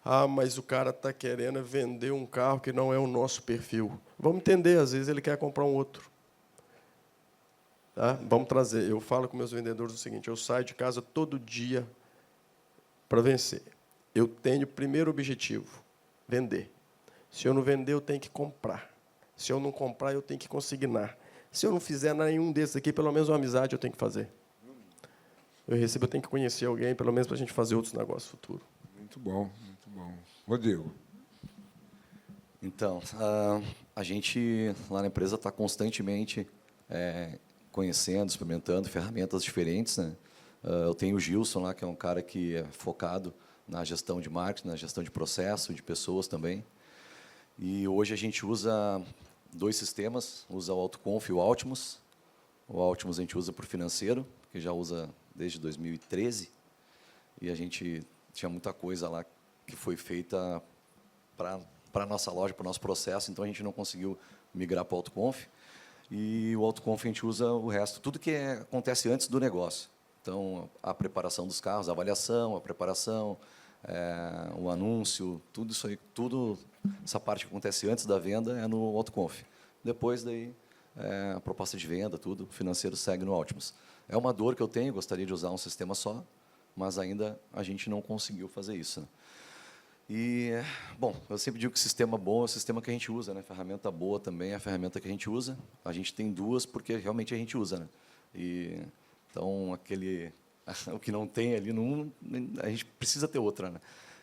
Ah, mas o cara está querendo vender um carro que não é o nosso perfil. Vamos entender, às vezes ele quer comprar um outro. Tá? Vamos trazer. Eu falo com meus vendedores o seguinte: eu saio de casa todo dia para vencer. Eu tenho o primeiro objetivo, vender. Se eu não vender, eu tenho que comprar. Se eu não comprar, eu tenho que consignar. Se eu não fizer nenhum desses aqui, pelo menos uma amizade eu tenho que fazer. Eu tenho que conhecer alguém, pelo menos para a gente fazer outros negócios futuros. Muito bom, muito bom. Rodrigo. Então, a gente lá na empresa está constantemente conhecendo, experimentando ferramentas diferentes, né? Eu tenho o Gilson lá, que é um cara que é focado na gestão de marketing, na gestão de processo, de pessoas também. E hoje a gente usa 2 sistemas, usa o AutoConf e o Altimus. O Altimus a gente usa para o financeiro, que já usa desde 2013, e a gente tinha muita coisa lá que foi feita para a nossa loja, para o nosso processo, então a gente não conseguiu migrar para o AutoConf. E o AutoConf a gente usa o resto, tudo que acontece antes do negócio. Então, a preparação dos carros, a avaliação, a preparação, o anúncio, tudo isso aí, essa parte que acontece antes da venda é no AutoConf. Depois, daí, a proposta de venda, tudo, o financeiro segue no Altimus. É uma dor que eu tenho, gostaria de usar um sistema só, mas ainda a gente não conseguiu fazer isso, né? E, bom, eu sempre digo que sistema bom é o sistema que a gente usa, né? Ferramenta boa também é a ferramenta que a gente usa. A gente tem 2 porque realmente a gente usa, né? E, então, o que não tem ali, a gente precisa ter outra, né?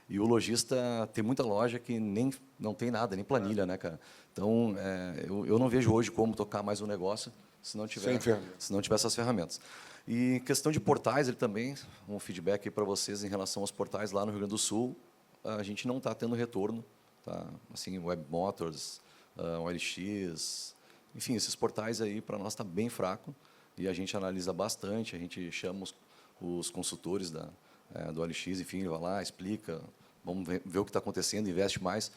E o lojista tem muita loja que nem não tem nada, nem planilha, né, cara? Então, eu não vejo hoje como tocar mais um negócio se não tiver essas ferramentas. E questão de portais, ele também, um feedback para vocês em relação aos portais lá no Rio Grande do Sul, a gente não está tendo retorno, tá? Assim, Web Motors, OLX, enfim, esses portais aí para nós está bem fraco e a gente analisa bastante, a gente chama os consultores do OLX, enfim, vai lá, explica, vamos ver o que está acontecendo, investe mais.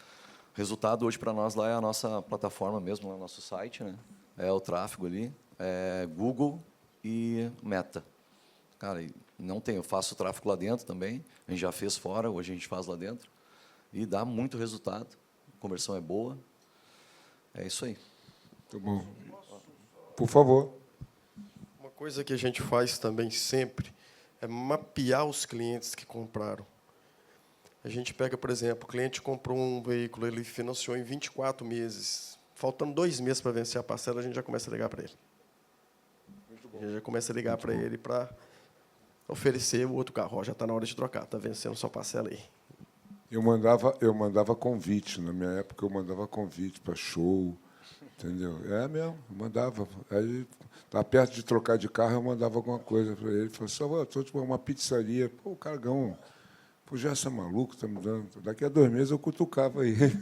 Resultado hoje para nós lá é a nossa plataforma mesmo, o nosso site, né? É o tráfego ali, Google e Meta. Cara, não tem, eu faço tráfego lá dentro também, a gente já fez fora, hoje a gente faz lá dentro, e dá muito resultado, a conversão é boa. É isso aí. Tá bom. Por favor. Uma coisa que a gente faz também sempre é mapear os clientes que compraram. A gente pega, por exemplo, o cliente comprou um veículo, ele financiou em 24 meses. Faltando 2 meses para vencer a parcela, a gente já começa a ligar para ele. A gente já começa a ligar para ele para oferecer o outro carro. Ó, já está na hora de trocar, está vencendo sua parcela aí. Eu mandava convite. Na minha época, eu mandava convite para show. Entendeu? É mesmo, eu mandava. Aí, lá perto de trocar de carro, eu mandava alguma coisa para ele. Ele falou assim, estou tipo uma pizzaria. Pô, o Cargão, pô, já é maluco, tá me dando. Daqui a 2 meses eu cutucava ele.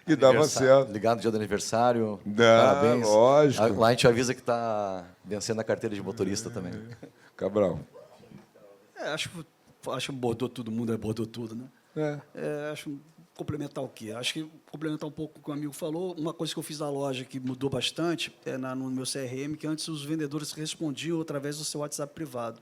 E dava certo. Ligado no dia do aniversário. Dá, Parabéns. lógico. Lá a gente avisa que está vencendo a carteira de motorista também. Cabral. Acho que bordou todo mundo, bordou tudo, né? Acho complementar o quê? Acho que complementar um pouco o que o amigo falou. Uma coisa que eu fiz na loja que mudou bastante no meu CRM, que antes os vendedores respondiam através do seu WhatsApp privado.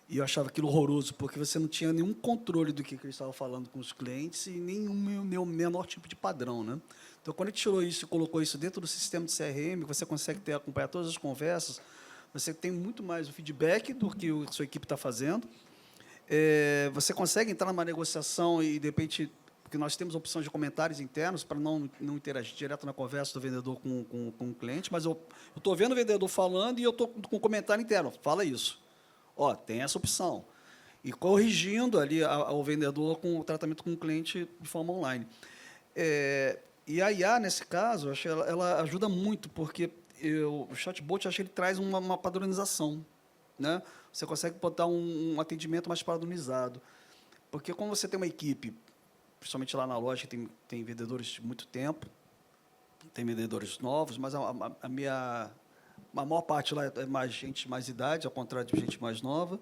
E eu achava aquilo horroroso, porque você não tinha nenhum controle do que eles estavam falando com os clientes e nenhum menor tipo de padrão, né? Então, quando a gente tirou isso e colocou isso dentro do sistema de CRM, você consegue acompanhar todas as conversas, você tem muito mais o feedback do que a sua equipe está fazendo. Você consegue entrar numa negociação e, de repente, porque nós temos a opção de comentários internos para não interagir direto na conversa do vendedor com o cliente, mas eu estou vendo o vendedor falando e eu estou com um comentário interno. Fala isso. Ó, tem essa opção. E corrigindo ali ao vendedor com o tratamento com o cliente de forma online. E a IA, nesse caso, eu acho que ela ajuda muito, porque o chatbot, acho que ele traz uma padronização, né? Você consegue botar um atendimento mais padronizado. Porque como você tem uma equipe, principalmente lá na loja, que tem vendedores de muito tempo, tem vendedores novos, mas a maior parte lá é mais gente mais idade, ao contrário de gente mais nova.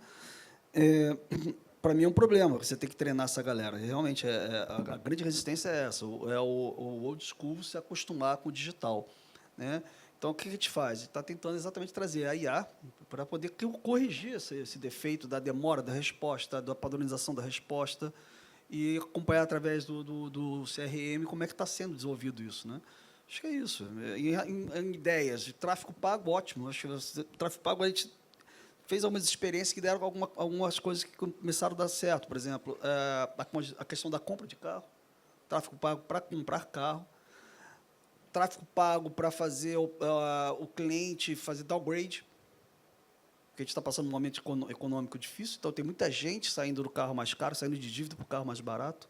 Para mim é um problema, você tem que treinar essa galera. Realmente, a grande resistência é essa, o old school se acostumar com o digital, né? Então, o que a gente faz? Está tentando exatamente trazer a IA para poder corrigir esse defeito da demora da resposta, da padronização da resposta, e acompanhar através do CRM como é que está sendo desenvolvido isso, né? Acho que é isso. Em ideias de tráfego pago, ótimo. Acho que o tráfego pago, a gente fez algumas experiências que deram algumas coisas que começaram a dar certo. Por exemplo, a questão da compra de carro, tráfego pago para comprar carro, tráfego pago para fazer o cliente fazer downgrade, porque a gente está passando um momento econômico difícil, então tem muita gente saindo do carro mais caro, saindo de dívida para o carro mais barato.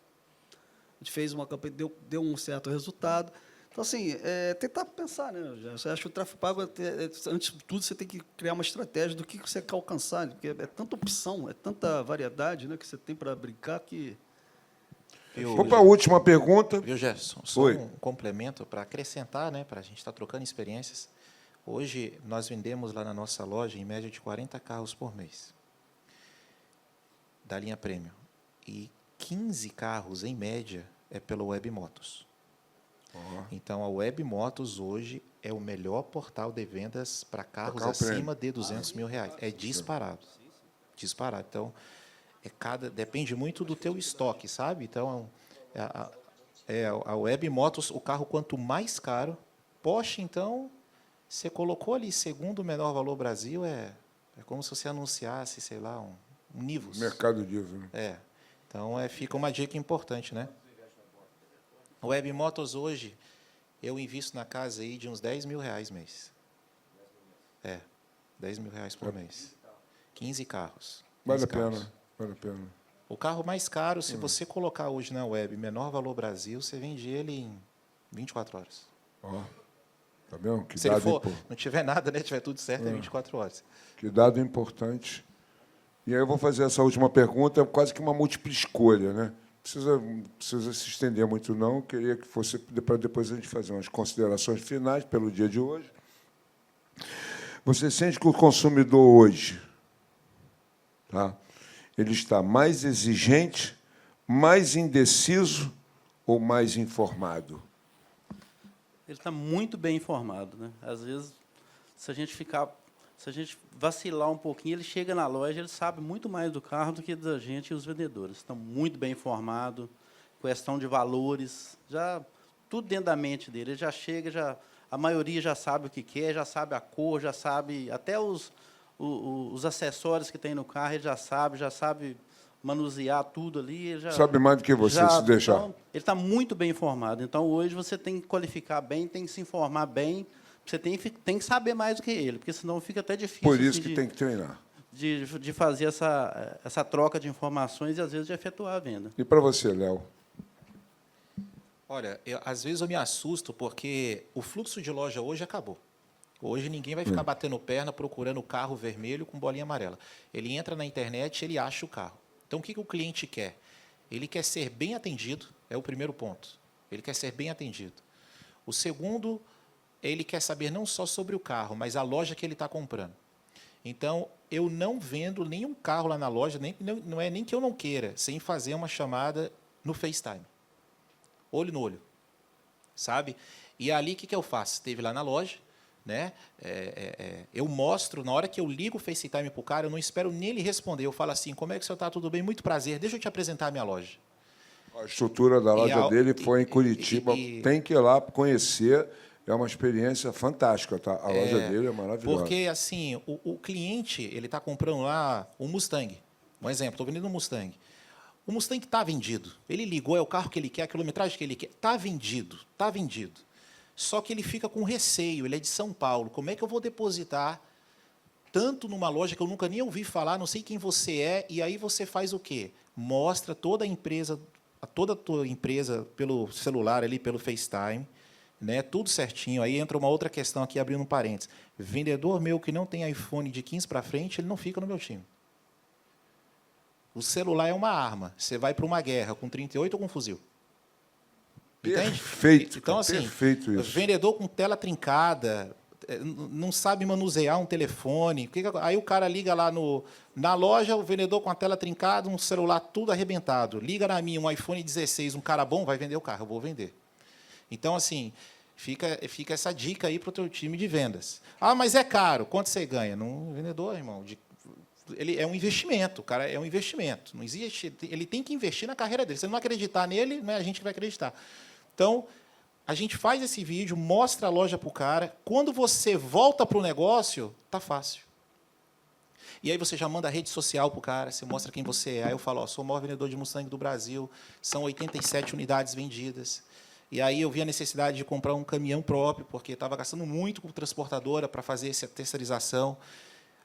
A gente fez uma campanha, deu um certo resultado. Então, assim, tentar pensar, né? Você acha que o tráfego pago, antes de tudo, você tem que criar uma estratégia do que você quer alcançar, porque é tanta opção, é tanta variedade, né, que você tem para brincar que... Vamos para a última pergunta. Viu, Gerson? Só Oi. um complemento para acrescentar, né, para a gente estar trocando experiências. Hoje, nós vendemos lá na nossa loja, em média, de 40 carros por mês, da linha Premium. E 15 carros, em média, é pela Web Motos. Então, a Web Motos, hoje, é o melhor portal de vendas para carros acima de R$200 mil. É disparado. Disparado. Então, depende muito do teu estoque, sabe? Então, a Web Motos, o carro quanto mais caro, Porsche, então, você colocou ali segundo menor valor Brasil, é como se você anunciasse, sei lá, um Nivus. Mercado Livre. Então, fica uma dica importante, né? A Web Motos, hoje, eu invisto na casa aí de uns R$10 mil mês. R$10 mil por mês. 15 carros. Vale a pena. Vale a pena. O carro mais caro, se você colocar hoje na web, menor valor Brasil, você vende ele em 24 horas. Tá vendo? Que se ele dado não tiver nada, né, tiver tudo certo, é 24 horas. Que dado importante. E aí eu vou fazer essa última pergunta, quase que uma múltipla escolha, né? Precisa se estender muito, não. Queria que fosse para depois a gente fazer umas considerações finais pelo dia de hoje. Você sente que o consumidor hoje, tá, ele está mais exigente, mais indeciso ou mais informado? Ele está muito bem informado, né? Às vezes, se a gente vacilar um pouquinho, ele chega na loja, ele sabe muito mais do carro do que da gente e os vendedores. Estão muito bem informados, questão de valores. Já tudo dentro da mente dele. Ele já chega, a maioria já sabe o que quer, já sabe a cor, já sabe até os acessórios que tem no carro, ele já sabe manusear tudo ali. Ele já, Sabe mais do que você, se deixar. Então, ele está muito bem informado. Então, hoje, você tem que qualificar bem, tem que se informar bem, você tem que saber mais do que ele, porque senão fica até difícil. Por isso assim, que tem que treinar. de fazer essa troca de informações e, às vezes, de efetuar a venda. E para você, Léo? Olha, às vezes eu me assusto porque o fluxo de loja hoje acabou. Hoje ninguém vai ficar batendo perna procurando o carro vermelho com bolinha amarela. Ele entra na internet, ele acha o carro. Então, o que o cliente quer? Ele quer ser bem atendido, é o primeiro ponto. Ele quer ser bem atendido. O segundo, ele quer saber não só sobre o carro, mas a loja que ele está comprando. Então, eu não vendo nenhum carro lá na loja, não é nem que eu não queira, sem fazer uma chamada no FaceTime. Olho no olho, sabe? E ali, o que eu faço? Esteve lá na loja, né? Eu mostro, na hora que eu ligo o FaceTime para o cara, eu não espero nem ele responder. Eu falo assim, como é que o senhor está? Tudo bem? Muito prazer. Deixa eu te apresentar a minha loja. A estrutura da loja dele foi em Curitiba. Tem que ir lá conhecer. É uma experiência fantástica, tá? A loja dele é maravilhosa. Porque, assim, o cliente, ele está comprando lá um Mustang. Um exemplo, estou vendendo um Mustang. O Mustang está vendido. Ele ligou, é o carro que ele quer, a quilometragem que ele quer. Está vendido, está vendido. Só que ele fica com receio, ele é de São Paulo. Como é que eu vou depositar tanto numa loja que eu nunca nem ouvi falar, não sei quem você é, e aí você faz o quê? Mostra toda a tua empresa pelo celular, ali, pelo FaceTime, né? Tudo certinho. Aí entra uma outra questão aqui, abrindo um parênteses. Vendedor meu que não tem iPhone de 15 para frente, ele não fica no meu time. O celular é uma arma. Você vai para uma guerra com 38 ou com fuzil. Entende? Perfeito. Então, assim, perfeito isso. Vendedor com tela trincada, não sabe manusear um telefone. Aí o cara liga lá na loja, o vendedor com a tela trincada, um celular tudo arrebentado. Liga na minha, um iPhone 16, um cara bom, vai vender o carro, eu vou vender. Então, assim, fica essa dica aí para o teu time de vendas. Ah, mas é caro. Quanto você ganha? Num vendedor, irmão, ele é um investimento, o cara é um investimento. Não existe, ele tem que investir na carreira dele. Se você não acreditar nele, não é a gente que vai acreditar. Então, a gente faz esse vídeo, mostra a loja para o cara. Quando você volta para o negócio, tá fácil. E aí você já manda a rede social para o cara, você mostra quem você é. Aí eu falo, sou o maior vendedor de Mustang do Brasil, são 87 unidades vendidas. E aí eu vi a necessidade de comprar um caminhão próprio, porque estava gastando muito com transportadora para fazer essa terceirização.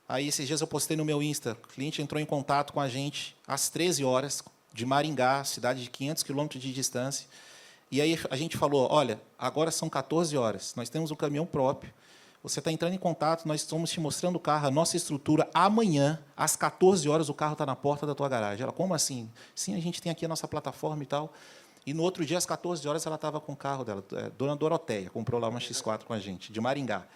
Aí, esses dias, eu postei no meu Insta, o cliente entrou em contato com a gente às 13 horas, de Maringá, cidade de 500 quilômetros de distância. E aí a gente falou, olha, agora são 14 horas, nós temos um caminhão próprio, você está entrando em contato, nós estamos te mostrando o carro, a nossa estrutura, amanhã, às 14 horas, o carro está na porta da tua garagem. Ela, como assim? Sim, a gente tem aqui a nossa plataforma e tal. E no outro dia, às 14 horas, ela estava com o carro dela, Dona Doroteia, comprou lá uma X4 com a gente, de Maringá.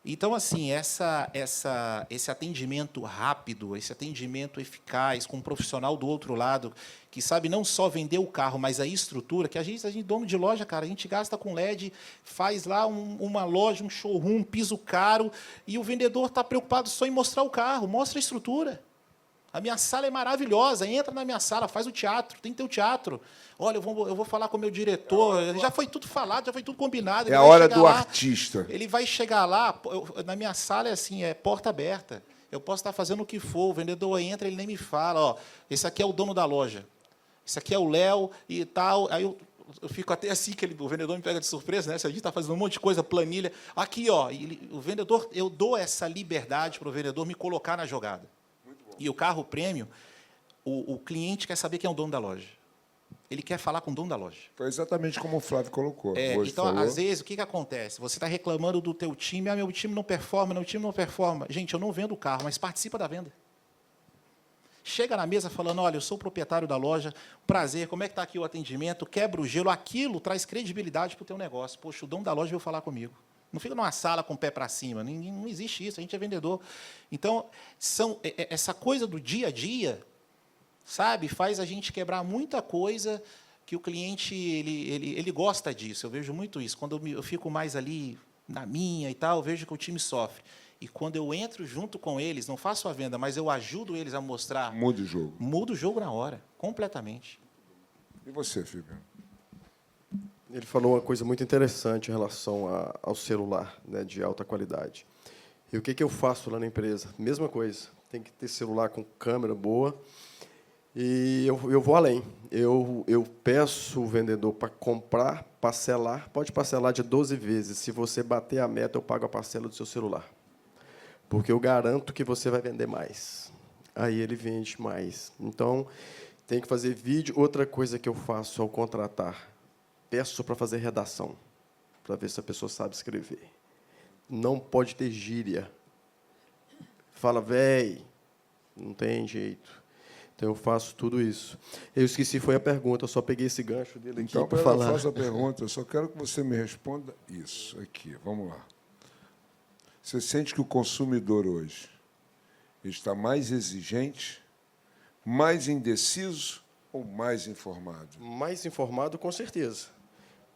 Então, assim, esse atendimento rápido, esse atendimento eficaz, com um profissional do outro lado, que sabe não só vender o carro, mas a estrutura, que a gente dono de loja, cara, a gente gasta com LED, faz lá uma loja, um showroom, um piso caro, e o vendedor está preocupado só em mostrar o carro, mostra a estrutura. A minha sala é maravilhosa, entra na minha sala, faz o teatro, tem que ter o teatro. Olha, eu vou falar com o meu diretor, já foi tudo falado, já foi tudo combinado. É a hora do artista. Ele vai chegar lá, na minha sala é assim, é porta aberta. Eu posso estar fazendo o que for, o vendedor entra, ele nem me fala, ó, esse aqui é o dono da loja, esse aqui é o Léo e tal. Aí eu fico até assim, que o vendedor me pega de surpresa, né? Se a gente está fazendo um monte de coisa, planilha. Aqui, ó, o vendedor, eu dou essa liberdade para o vendedor me colocar na jogada. E o carro prêmio, o cliente quer saber quem é o dono da loja. Ele quer falar com o dono da loja. Foi exatamente como o Flávio colocou. Então, às vezes, o que acontece? Você está reclamando do teu time, meu time não performa, meu time não performa. Gente, eu não vendo o carro, mas participa da venda. Chega na mesa falando, olha, eu sou o proprietário da loja, prazer, como é que está aqui o atendimento, quebra o gelo, aquilo traz credibilidade para o teu negócio. Poxa, o dono da loja veio falar comigo. Não fica numa sala com o pé para cima, não existe isso, a gente é vendedor. Então, essa coisa do dia a dia, sabe, faz a gente quebrar muita coisa que o cliente ele gosta disso. Eu vejo muito isso. Quando eu fico mais ali na minha e tal, eu vejo que o time sofre. E quando eu entro junto com eles, não faço a venda, mas eu ajudo eles a mostrar. Muda o jogo. Muda o jogo na hora, completamente. E você, Fíbio? Ele falou uma coisa muito interessante em relação ao celular, né, de alta qualidade. E o que eu faço lá na empresa? Mesma coisa. Tem que ter celular com câmera boa. E eu vou além. Eu peço o vendedor para comprar, parcelar. Pode parcelar de 12 vezes. Se você bater a meta, eu pago a parcela do seu celular. Porque eu garanto que você vai vender mais. Aí ele vende mais. Então, tem que fazer vídeo. Outra coisa que eu faço ao contratar, peço para fazer redação, para ver se a pessoa sabe escrever. Não pode ter gíria. Fala, véi, não tem jeito. Então, eu faço tudo isso. Eu esqueci, foi a pergunta, eu só peguei esse gancho dele aqui Então, para eu falar. faço a pergunta, eu só quero que você me responda isso aqui. Vamos lá. Você sente que o consumidor hoje está mais exigente, mais indeciso ou mais informado? Mais informado, com certeza.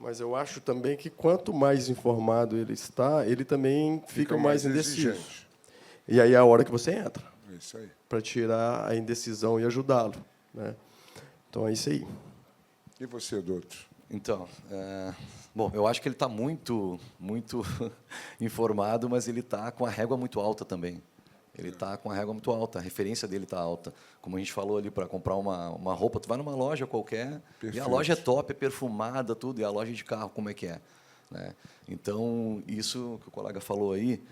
Mas eu acho também que quanto mais informado ele está, ele também fica mais indeciso. exigente. E aí é a hora que você entra, É isso aí. para tirar a indecisão e ajudá-lo, né? Então, é isso aí. E você, doutor? Então, bom, eu acho que ele está muito informado, mas ele está com a régua muito alta também. Ele está com a régua muito alta, a referência dele está alta. Como a gente falou ali, para comprar uma roupa, tu vai numa loja qualquer, Perfeito. e a loja é top, é perfumada, tudo, e a loja de carro, como é que é? Né? Então, isso que o colega falou aí,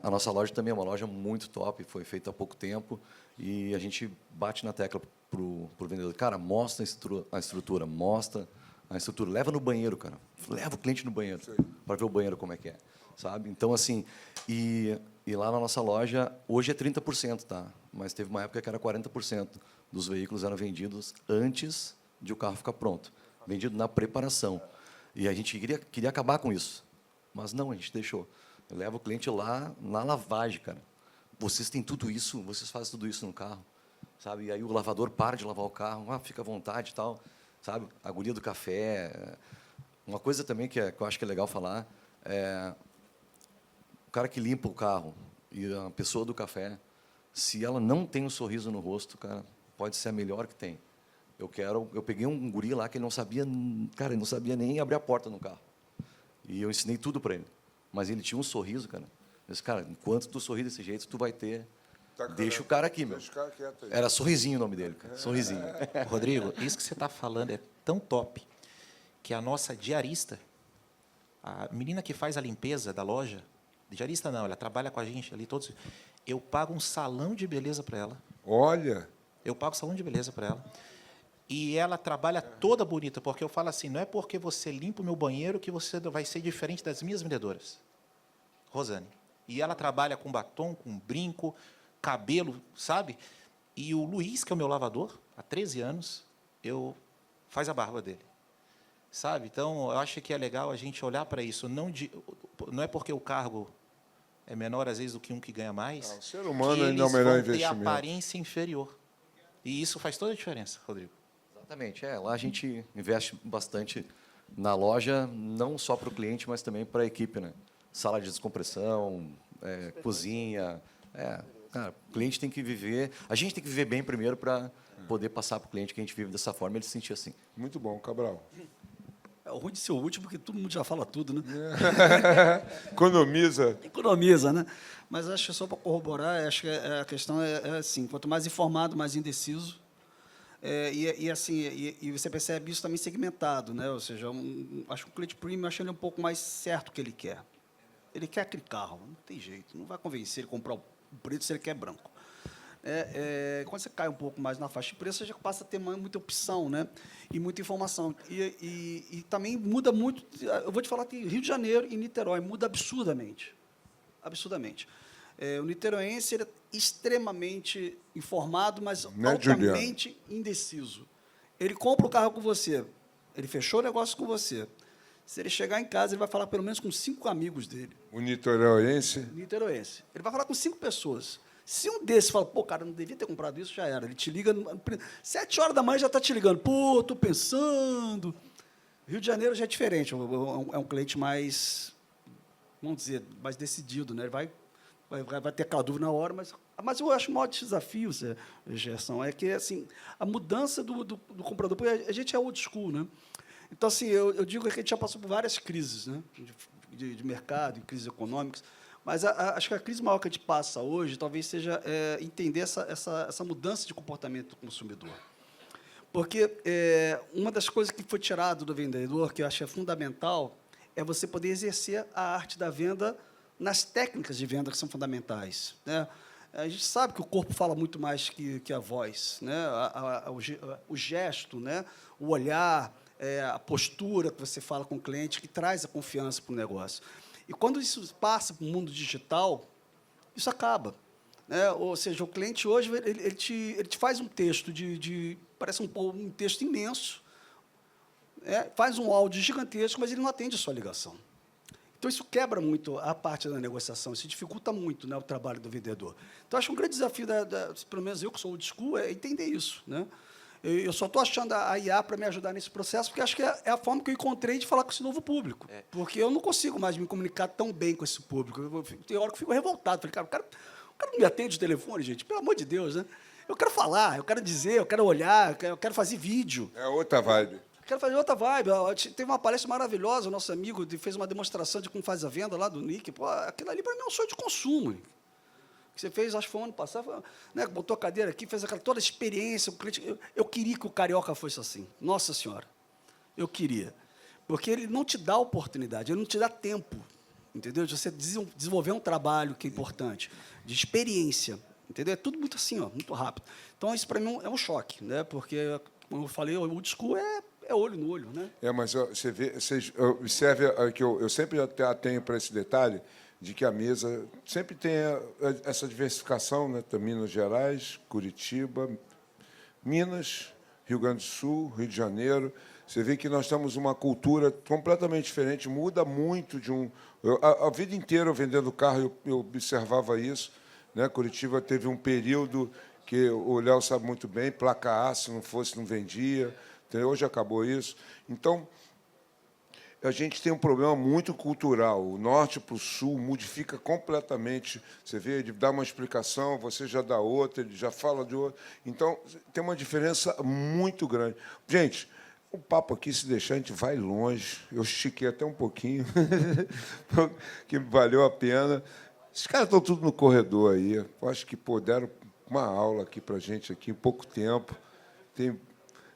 a nossa loja também é uma loja muito top, foi feita há pouco tempo, e a gente bate na tecla para o vendedor. Cara, mostra a estrutura, mostra a estrutura. Leva no banheiro, cara. Leva o cliente no banheiro, para ver o banheiro como é que é. Sabe? Então, assim, e lá na nossa loja, hoje é 30%, tá? Mas teve uma época que era 40% dos veículos eram vendidos antes de o carro ficar pronto. Vendido na preparação. E a gente queria acabar com isso. Mas não, a gente deixou. Eu levo o cliente lá na lavagem, cara. Vocês têm tudo isso, vocês fazem tudo isso no carro. Sabe? E aí o lavador para de lavar o carro, fica à vontade e tal. Sabe? A guria do café. Uma coisa também que eu acho que é legal falar é o cara que limpa o carro e a pessoa do café, se ela não tem um sorriso no rosto, cara, pode ser a melhor que tem. Eu peguei um guri lá que ele não sabia, cara, ele não sabia nem abrir a porta no carro. E eu ensinei tudo para ele. Mas ele tinha um sorriso, cara. Eu disse, cara, enquanto tu sorri desse jeito, tu vai ter... Deixa o cara aqui, meu. Deixa o cara quieto aí. Era Sorrisinho o nome dele, cara. Sorrisinho. Rodrigo, isso que você está falando é tão top que a nossa diarista, a menina que faz a limpeza da loja, diarista não, ela trabalha com a gente ali todos. Eu pago um salão de beleza para ela. Olha, Eu pago salão de beleza para ela. E ela trabalha toda bonita, porque eu falo assim, não é porque você limpa o meu banheiro que você vai ser diferente das minhas vendedoras. Rosane. E ela trabalha com batom, com brinco, cabelo, sabe? E o Luiz, que é o meu lavador, há 13 anos, faz a barba dele. Sabe? Então, eu acho que é legal a gente olhar para isso. Não é porque o cargo é menor, às vezes, do que um que ganha mais, o ser humano que ainda é o eles melhor vão ter investimento. aparência inferior. E isso faz toda a diferença, Rodrigo. Exatamente. Lá a gente investe bastante na loja, não só para o cliente, mas também para a equipe, né? Sala de descompressão, cozinha. Cara, o cliente tem que viver... A gente tem que viver bem primeiro para poder passar para o cliente que a gente vive dessa forma e ele se sentir assim. muito bom, Cabral. É o ruim de ser o último, porque todo mundo já fala tudo, né? Economiza. Economiza, né? Mas acho que só para corroborar, acho que a questão é assim, quanto mais informado, mais indeciso. E você percebe isso também segmentado, né? Ou seja, acho que o cliente premium, acho ele um pouco mais certo o que ele quer. Ele quer aquele carro, não tem jeito, não vai convencer ele a comprar o preto se ele quer branco. Quando você cai um pouco mais na faixa de preço, você já passa a ter muita opção, né? E muita informação. E também muda muito. Eu vou te falar que Rio de Janeiro e Niterói muda absurdamente. Absurdamente. O niteroense ele é extremamente informado, mas altamente indeciso. Ele compra o carro com você, ele fechou o negócio com você. Se ele chegar em casa, ele vai falar pelo menos com 5 amigos dele. O niteroense. Niteroense. Ele vai falar com 5 pessoas. Se um desses fala, pô, cara, não devia ter comprado isso, já era. Ele te liga, 7 horas da manhã já está te ligando. Pô, estou pensando. Rio de Janeiro já é diferente, é um cliente mais, vamos dizer, mais decidido, né? Ele vai ter aquela dúvida na hora, mas eu acho o maior desafio, Gerson, é que assim, a mudança do comprador, porque a gente é old school, né? Então, assim, eu digo que a gente já passou por várias crises, né, de mercado, crises econômicas, mas acho que a crise maior que a gente passa hoje talvez seja entender essa mudança de comportamento do consumidor. Porque uma das coisas que foi tirado do vendedor, que eu acho fundamental, é você poder exercer a arte da venda nas técnicas de venda que são fundamentais, né? A gente sabe que o corpo fala muito mais que a voz, né? O gesto, né? O olhar, a postura que você fala com o cliente, que traz a confiança para o negócio. E quando isso passa para o mundo digital, isso acaba, né? Ou seja, o cliente hoje ele te faz um texto parece um texto imenso, faz um áudio gigantesco, mas ele não atende a sua ligação. Então, isso quebra muito a parte da negociação, isso dificulta muito, né, o trabalho do vendedor. Então, acho que um grande desafio, pelo menos eu que sou old school, é entender isso, né? Eu só estou achando a IA para me ajudar nesse processo, porque acho que é a forma que eu encontrei de falar com esse novo público. Porque eu não consigo mais me comunicar tão bem com esse público. Tem hora que eu fico revoltado. Falei, cara, o cara não me atende o telefone, gente, pelo amor de Deus, né? Eu quero falar, eu quero dizer, eu quero olhar, eu quero fazer vídeo. É outra vibe. Quero fazer outra vibe. Teve uma palestra maravilhosa, o nosso amigo fez uma demonstração de como faz a venda lá do Nick. Pô, aquilo ali, para mim, é um sonho de consumo. Que você fez, acho que foi um ano passado, né, botou a cadeira aqui, fez toda a experiência. O cliente, eu queria que o carioca fosse assim. Nossa Senhora, eu queria. Porque ele não te dá oportunidade, ele não te dá tempo, entendeu? De você desenvolver um trabalho que é importante, de experiência, entendeu? É tudo muito assim, muito rápido. Então, isso, para mim, é um choque, né? Porque, como eu falei, o old school é olho no olho, né? Mas você observe que eu sempre tenho para esse detalhe de que a mesa sempre tem essa diversificação, né? Minas Gerais, Curitiba, Minas, Rio Grande do Sul, Rio de Janeiro. Você vê que nós temos uma cultura completamente diferente, muda muito de um... A vida inteira eu vendendo carro, eu observava isso, né? Curitiba teve um período que o Léo sabe muito bem, placa A, se não fosse, não vendia. Hoje acabou isso. Então, a gente tem um problema muito cultural. O norte para o sul modifica completamente. Você vê, ele dá uma explicação, você já dá outra, ele já fala de outra. Então, tem uma diferença muito grande. Gente, o papo aqui, se deixar, a gente vai longe. Eu estiquei até um pouquinho, que valeu a pena. Esses caras estão tudo no corredor aí. Eu acho que deram uma aula aqui para a gente aqui em pouco tempo.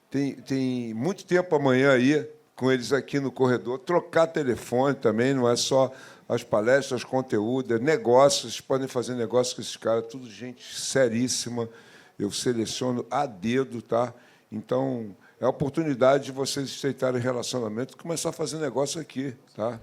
Tem muito tempo amanhã aí, com eles aqui no corredor. Trocar telefone também, não é só as palestras, conteúdo, é negócios. Vocês podem fazer negócio com esses caras, tudo gente seríssima. Eu seleciono a dedo, tá? Então, é a oportunidade de vocês estreitarem relacionamento e começar a fazer negócio aqui, tá?